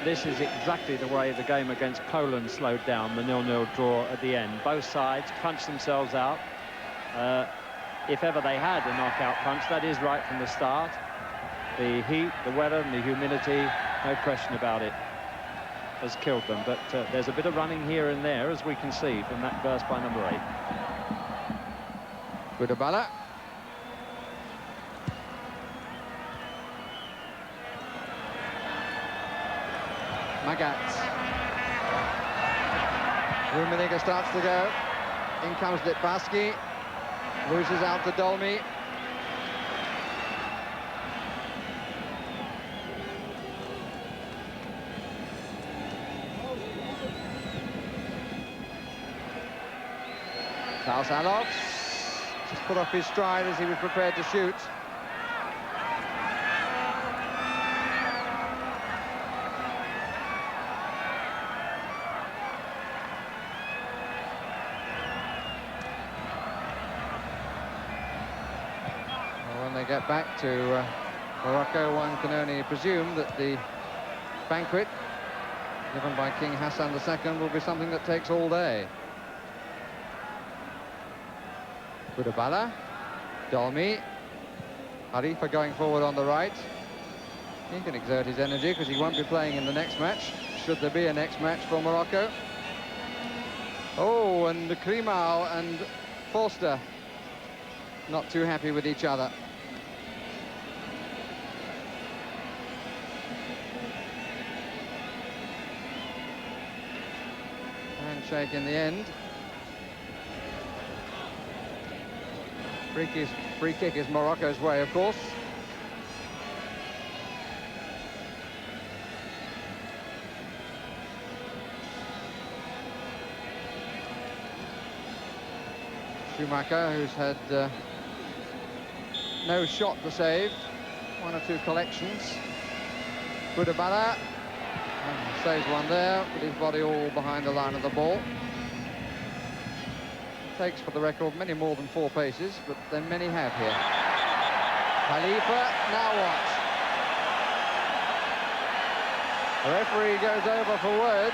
This is exactly the way the game against Poland slowed down, the 0-0 draw at the end. Both sides punched themselves out. If ever they had a knockout punch, that is right from the start. The heat, the weather and the humidity, no question about it, has killed them. But there's a bit of running here and there, as we can see from that burst by number 8. Bouderbala. Magath. Rummenigge starts to go. In comes Litbarski. Loses out to Dolmy. Klaus Allofs just put off his stride as he was prepared to shoot. When they get back to Morocco, one can only presume that the banquet given by King Hassan II will be something that takes all day. Bouderbala, Dolmy, Khalifa going forward on the right. He can exert his energy because he won't be playing in the next match, should there be a next match for Morocco. Oh, and Krimau and Förster not too happy with each other. Handshake in the end. Free kick is Morocco's way, of course. Schumacher, who's had no shot to save, one or two collections. Bouderbala saves one there, with his body all behind the line of the ball. Takes, for the record, many more than 4 paces, but then many have here. Khalifa, now what? The referee goes over for words.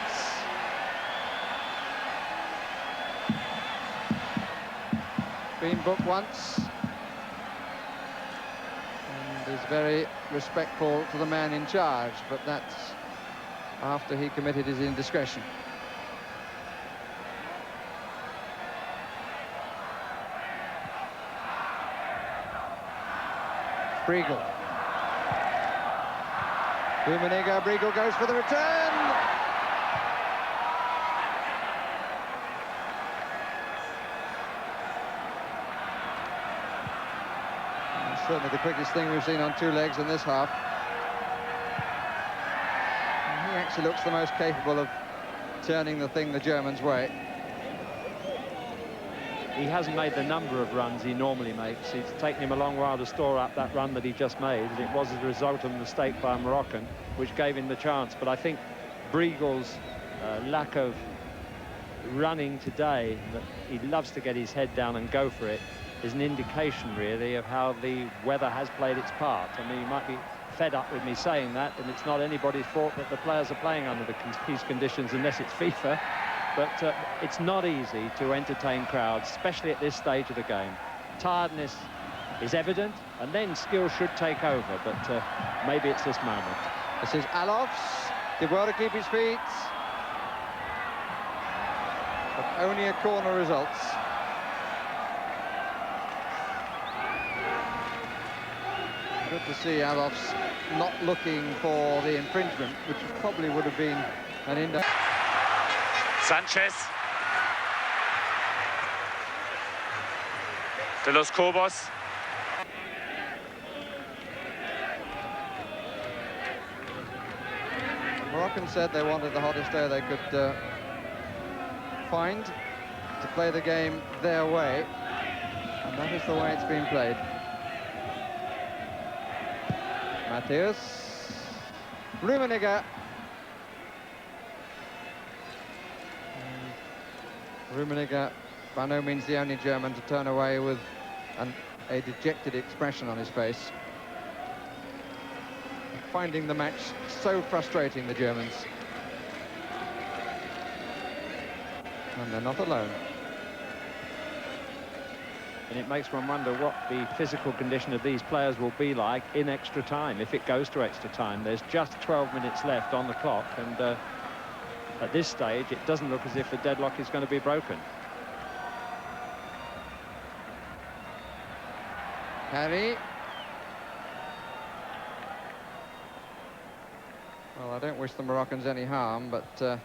Been booked once. And is very respectful to the man in charge, but that's after he committed his indiscretion. Briegel. Rummenigge, Briegel goes for the return. That's certainly the quickest thing we've seen on 2 legs in this half. And he actually looks the most capable of turning the thing the Germans' way. He hasn't made the number of runs he normally makes. It's taken him a long while to store up that run that he just made. It was as a result of a mistake by a Moroccan, which gave him the chance. But I think Briegel's lack of running today, that he loves to get his head down and go for it, is an indication, really, of how the weather has played its part. I mean, you might be fed up with me saying that, and it's not anybody's fault that the players are playing under these conditions, unless it's FIFA. But it's not easy to entertain crowds, especially at this stage of the game. Tiredness is evident, and then skill should take over, but maybe it's this moment. This is Allofs. Did well to keep his feet. But only a corner results. Good to see Allofs not looking for the infringement, which probably would have been an index. Sanchez. De los Cobos. Moroccans said they wanted the hottest air they could find to play the game their way, and that is the way it's been played. Matthäus, Rummenigge. Rummenigge, by no means the only German to turn away with a dejected expression on his face. Finding the match so frustrating, the Germans. And they're not alone. And it makes one wonder what the physical condition of these players will be like in extra time, if it goes to extra time. There's just 12 minutes left on the clock, and at this stage, it doesn't look as if the deadlock is going to be broken. Harry. Well, I don't wish the Moroccans any harm, but I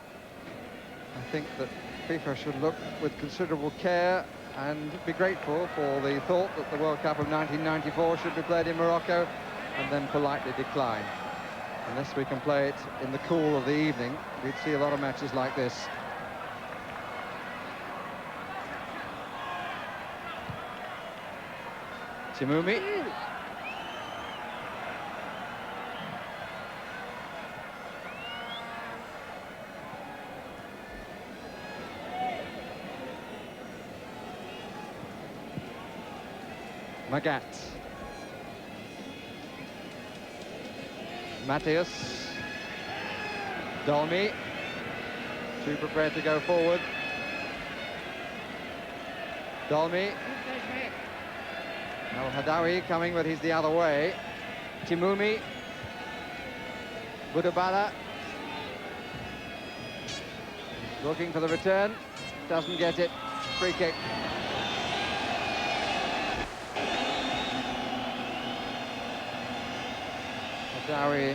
think that FIFA should look with considerable care and be grateful for the thought that the World Cup of 1994 should be played in Morocco, and then politely decline. Unless we can play it in the cool of the evening, we'd see a lot of matches like this. Timoumi. Magath. Matthäus. Dolmy. Too prepared to go forward. Dolmy. El Haddaoui coming, but he's the other way. Timoumi. Bouderbala. Looking for the return. Doesn't get it. Free kick. Haddaoui,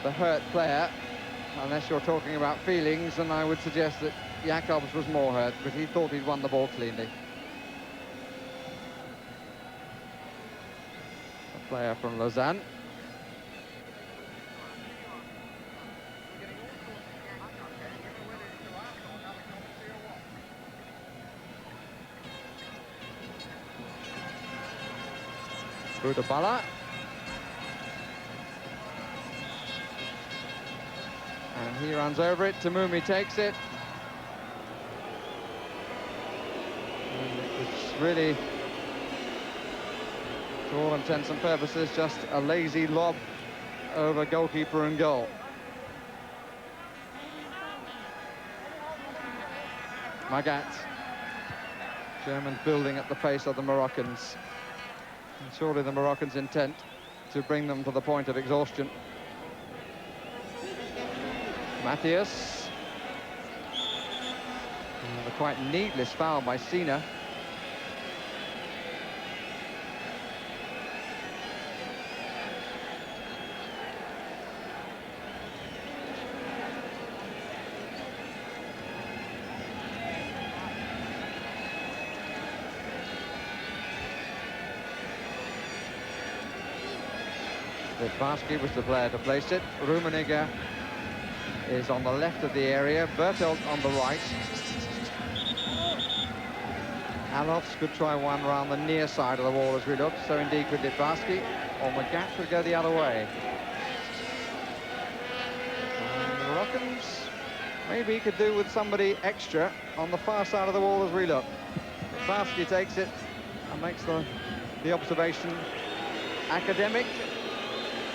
the hurt player, unless you're talking about feelings, and I would suggest that Jakobs was more hurt, but he thought he'd won the ball cleanly. A player from Lausanne. Bouderbala. And he runs over it. Timoumi takes it. And it's really, to all intents and purposes, just a lazy lob over goalkeeper and goal. Magath. Germans building at the pace of the Moroccans. And surely the Moroccans' intent to bring them to the point of exhaustion. Matthäus. A quite needless foul by Sina. Ditmar was the player to place it. Rummenigge is on the left of the area, Berthold on the right. Allofs could try one round the near side of the wall as we look, so indeed could Ditmar, or Magath could go the other way. And the Moroccans maybe could do with somebody extra on the far side of the wall as we look. Ditmar takes it and makes the observation academic,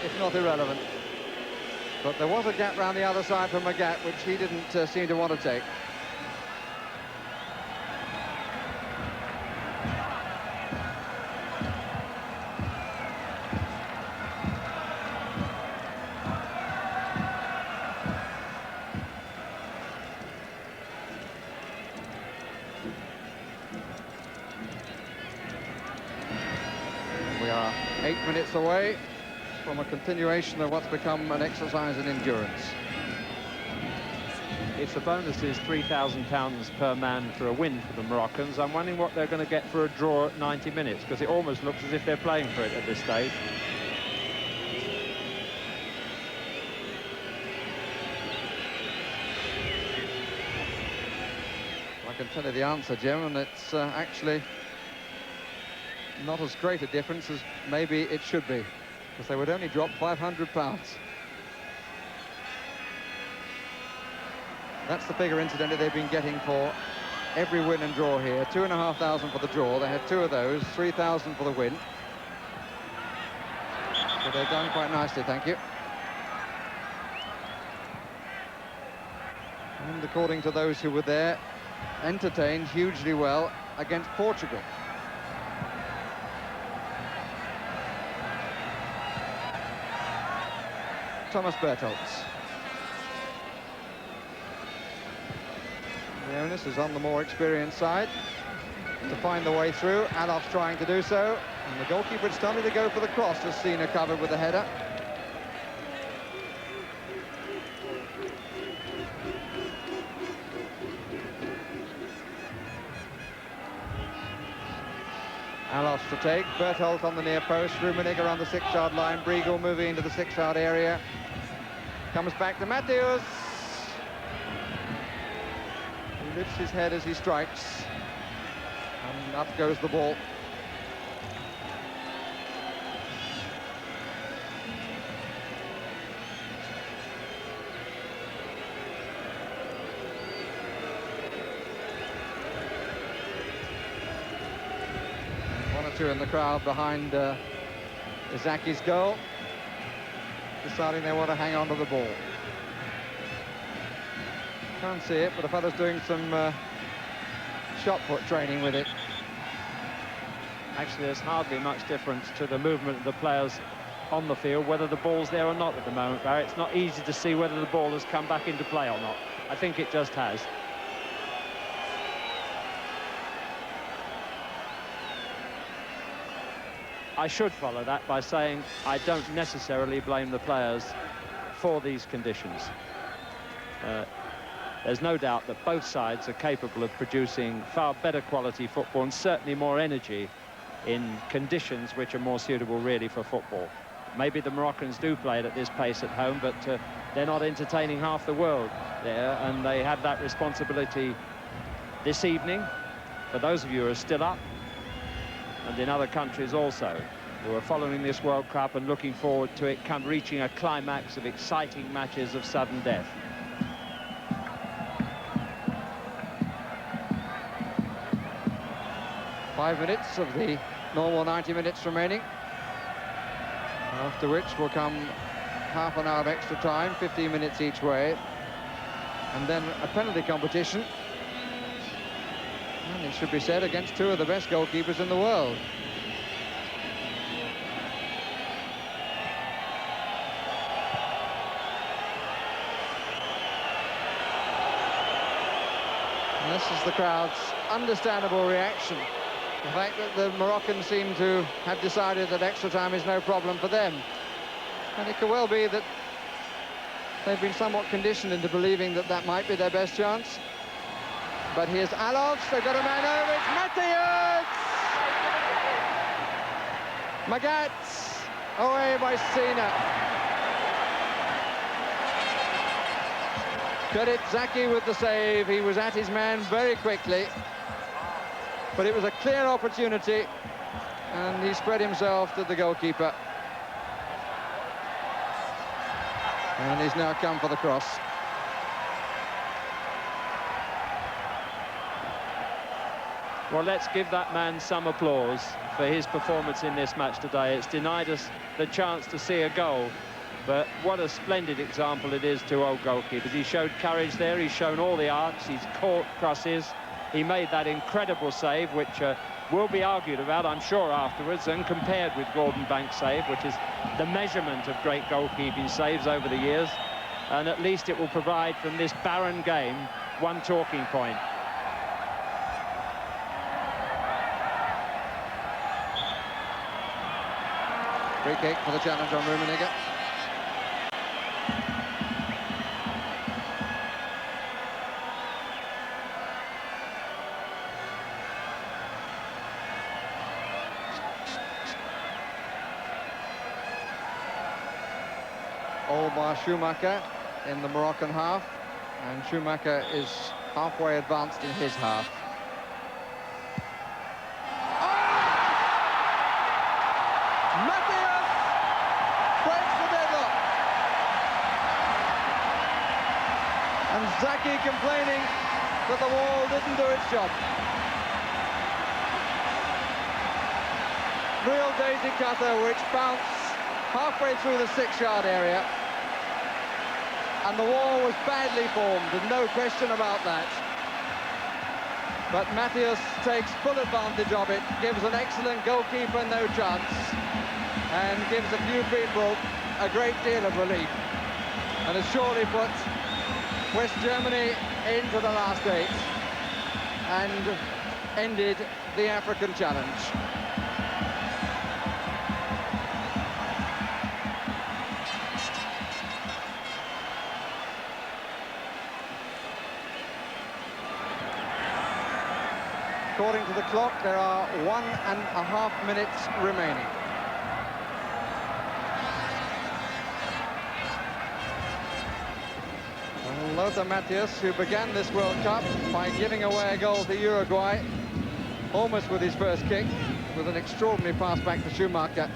if not irrelevant. But there was a gap round the other side for Magath, which he didn't seem to want to take. 8 minutes away from a continuation of what's become an exercise in endurance. If the bonus is £3,000 per man for a win for the Moroccans, I'm wondering what they're going to get for a draw at 90 minutes, because it almost looks as if they're playing for it at this stage. I can tell you the answer, Jim, and it's actually not as great a difference as maybe it should be, because they would only drop £500. That's the figure, incidentally, they've been getting for every win and draw here. 2,500 for the draw. They had 2 of those, 3,000 for the win. So they've done quite nicely, thank you. And according to those who were there, entertained hugely well against Portugal. Thomas Berthold. The onus is on the more experienced side to find the way through. Allofs trying to do so, and the goalkeeper started to go for the cross, as Sina covered with the header. Allofs to take, Berthold on the near post, Rummenigge on the 6-yard line, Briegel moving into the 6-yard area. Comes back to Matthäus. He lifts his head as he strikes, and up goes the ball. One or two in the crowd behind Zaki's goal, deciding they want to hang on to the ball. Can't see it, but the fellow's doing some shot put training with it. Actually, there's hardly much difference to the movement of the players on the field, whether the ball's there or not at the moment, Barry. It's not easy to see whether the ball has come back into play or not. I think it just has. I should follow that by saying I don't necessarily blame the players for these conditions. There's no doubt that both sides are capable of producing far better quality football and certainly more energy in conditions which are more suitable really for football. Maybe the Moroccans do play it at this pace at home, but they're not entertaining half the world there, and they have that responsibility this evening for those of you who are still up, and in other countries also, who are following this World Cup and looking forward to it reaching a climax of exciting matches of sudden death. Five minutes of the normal 90 minutes remaining, after which will come half an hour of extra time, 15 minutes each way, and then a penalty competition. And it should be said, against 2 of the best goalkeepers in the world. And this is the crowd's understandable reaction. The fact that the Moroccans seem to have decided that extra time is no problem for them. And it could well be that they've been somewhat conditioned into believing that that might be their best chance. But here's Allofs, they've got a man over, it's Matthäus! Magath, away by Sina. Credit Zaki with the save, he was at his man very quickly. But it was a clear opportunity, and he spread himself to the goalkeeper. And he's now come for the cross. Well, let's give that man some applause for his performance in this match today. It's denied us the chance to see a goal, but what a splendid example it is to old goalkeepers. He showed courage there, he's shown all the arts, he's caught crosses. He made that incredible save, which will be argued about, I'm sure, afterwards, and compared with Gordon Banks' save, which is the measurement of great goalkeeping saves over the years. And at least it will provide, from this barren game, one talking point. Free kick for the challenge on Rummenigge. All by Schumacher in the Moroccan half, and Schumacher is halfway advanced in his half. Matthäus breaks the deadlock. And Zaki complaining that the wall didn't do its job. Real daisy cutter which bounced halfway through the 6-yard area. And the wall was badly formed, and no question about that. But Matthäus takes full advantage of it, gives an excellent goalkeeper no chance, and gives a few people a great deal of relief, and has surely put West Germany into the last 8 and ended the African challenge. According to the clock, there are 1.5 minutes remaining. And Lothar Matthäus, who began this World Cup by giving away a goal to Uruguay, almost with his first kick, with an extraordinary pass back to Schumacher,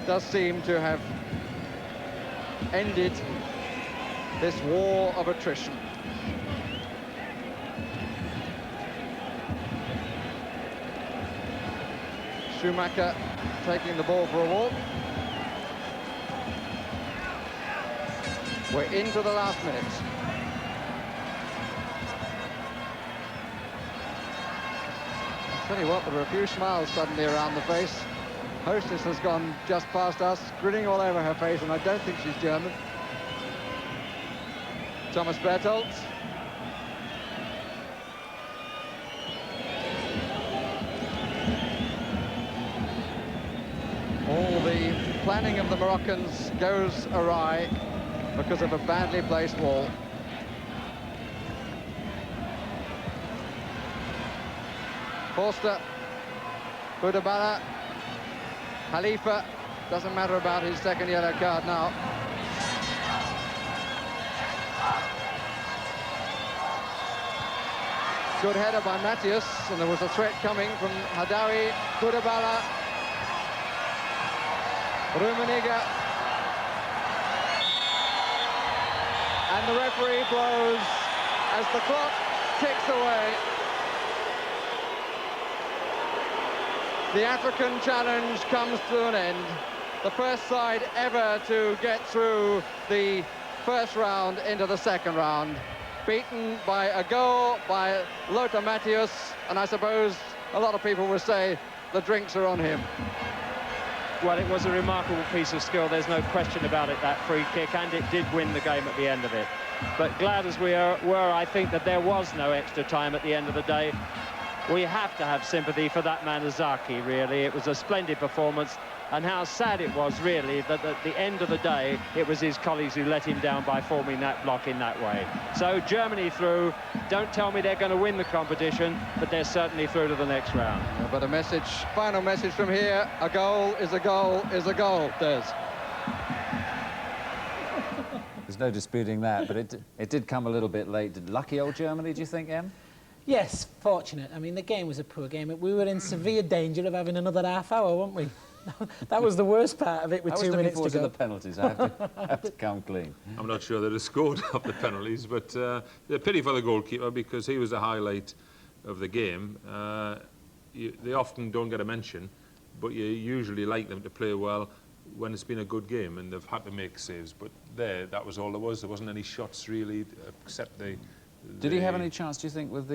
does seem to have ended this war of attrition. Schumacher taking the ball for a walk. We're into the last minute. I'll tell you what, there were a few smiles suddenly around the face. Hostess has gone just past us, grinning all over her face, and I don't think she's German. Thomas Berthold. All the planning of the Moroccans goes awry because of a badly placed wall. Förster, Bouderbala, Khalifa, doesn't matter about his second yellow card now. Good header by Matthäus, and there was a threat coming from Haddaoui, Bouderbala, Rummenigge, and the referee blows as the clock ticks away. The African challenge comes to an end. The first side ever to get through the first round into the second round. Beaten by a goal by Lothar Matthäus, and I suppose a lot of people will say the drinks are on him. Well, it was a remarkable piece of skill, there's no question about it, that free kick, and it did win the game at the end of it. But glad as we were, I think that there was no extra time at the end of the day. We have to have sympathy for that man, Zaki, really. It was a splendid performance, and how sad it was, really, that at the end of the day, it was his colleagues who let him down by forming that block in that way. So, Germany through. Don't tell me they're going to win the competition, but they're certainly through to the next round. But a message, final message from here, a goal is a goal is a goal, Des. There's no disputing that, but it did come a little bit late. Lucky old Germany, do you think, Em? Yes, fortunate. I mean, the game was a poor game. We were in severe danger of having another half hour, weren't we? That was the worst part of it with 2 minutes to go. The penalties, I have to come clean. I'm not sure they'd have scored off the penalties, but a pity for the goalkeeper because he was the highlight of the game. They often don't get a mention, but you usually like them to play well when it's been a good game, and they've had to make saves. But that was all there was. There wasn't any shots really, except the. Did he have any chance, do you think, with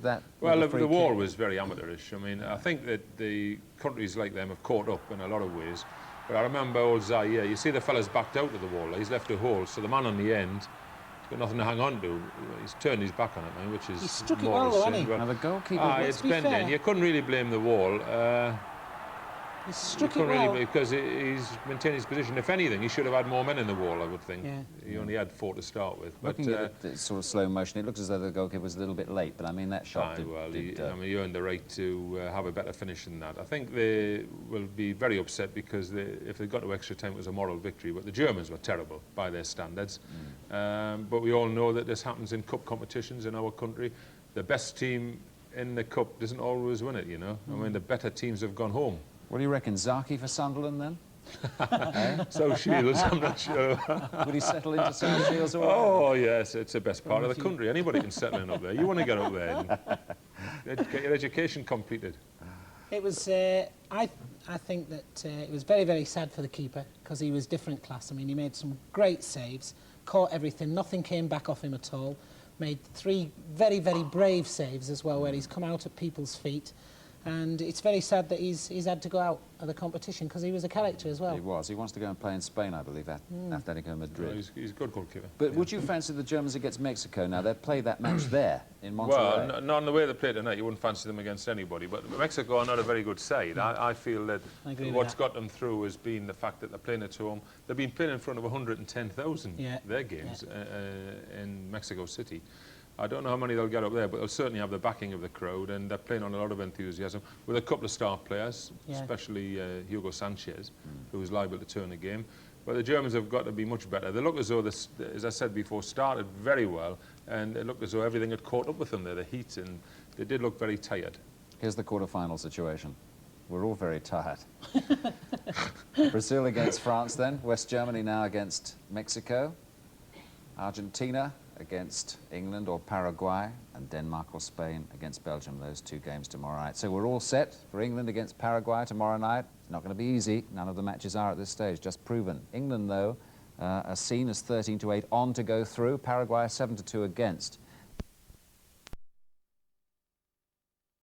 that? Well, the wall was very amateurish. I mean, I think that the countries like them have caught up in a lot of ways. But I remember old Zaire, you see the fella's backed out of the wall. He's left a hole, so the man on the end, he's got nothing to hang on to. He's turned his back on it, man, which is he struck it well, hasn't he? Now the goalkeeper. It's bending. You couldn't really blame the wall. He struck it couldn't well. really, because he's maintained his position. If anything, he should have had more men in the wall, I would think. Yeah. He only had 4 to start with. But, Looking at the sort of slow motion, it looks as though the goalkeeper was a little bit late, but I mean, that shot did, well, did, he earned the right to have a better finish than that. I think they will be very upset because if they got to extra time, it was a moral victory. But the Germans were terrible by their standards. But we all know that this happens in cup competitions in our country. The best team in the cup doesn't always win it, you know. I mean, the better teams have gone home. What do you reckon, Zaki for Sunderland then? South Shields, I'm not sure. Would he settle into South Shields or Oh, yes, it's the best part of the country. Anybody can settle in up there. You want to get up there and get your education completed. It was, I think that it was very, very sad for the keeper because he was different class. I mean, he made some great saves, caught everything, nothing came back off him at all. Made 3 very, very brave saves as well, where he's come out at people's feet. And it's very sad that he's had to go out of the competition because he was a character as well. He was. He wants to go and play in Spain, I believe, at Atletico Madrid. Well, he's a good goalkeeper. But would you fancy the Germans against Mexico now? They'll play that match there in Monterrey. Well, not in the way they play tonight. You wouldn't fancy them against anybody. But Mexico are not a very good side. I feel that what's got them through has been the fact that they're playing at home. They've been playing in front of 110,000 their games in Mexico City. I don't know how many they'll get up there, but they'll certainly have the backing of the crowd, and they're playing on a lot of enthusiasm with a couple of star players, especially Hugo Sanchez, who is liable to turn a game. But the Germans have got to be much better. They look as though, as I said before, started very well, and it looked as though everything had caught up with them there, the heat, and they did look very tired. Here's the quarter-final situation. We're all very tired. Brazil against France then, West Germany now against Mexico, Argentina against England or Paraguay, and Denmark or Spain against Belgium. Those 2 games tomorrow night. So we're all set for England against Paraguay tomorrow night. It's not going to be easy. None of the matches are at this stage, just proven. England, though, are seen as 13-8 on to go through. Paraguay 7-2 against.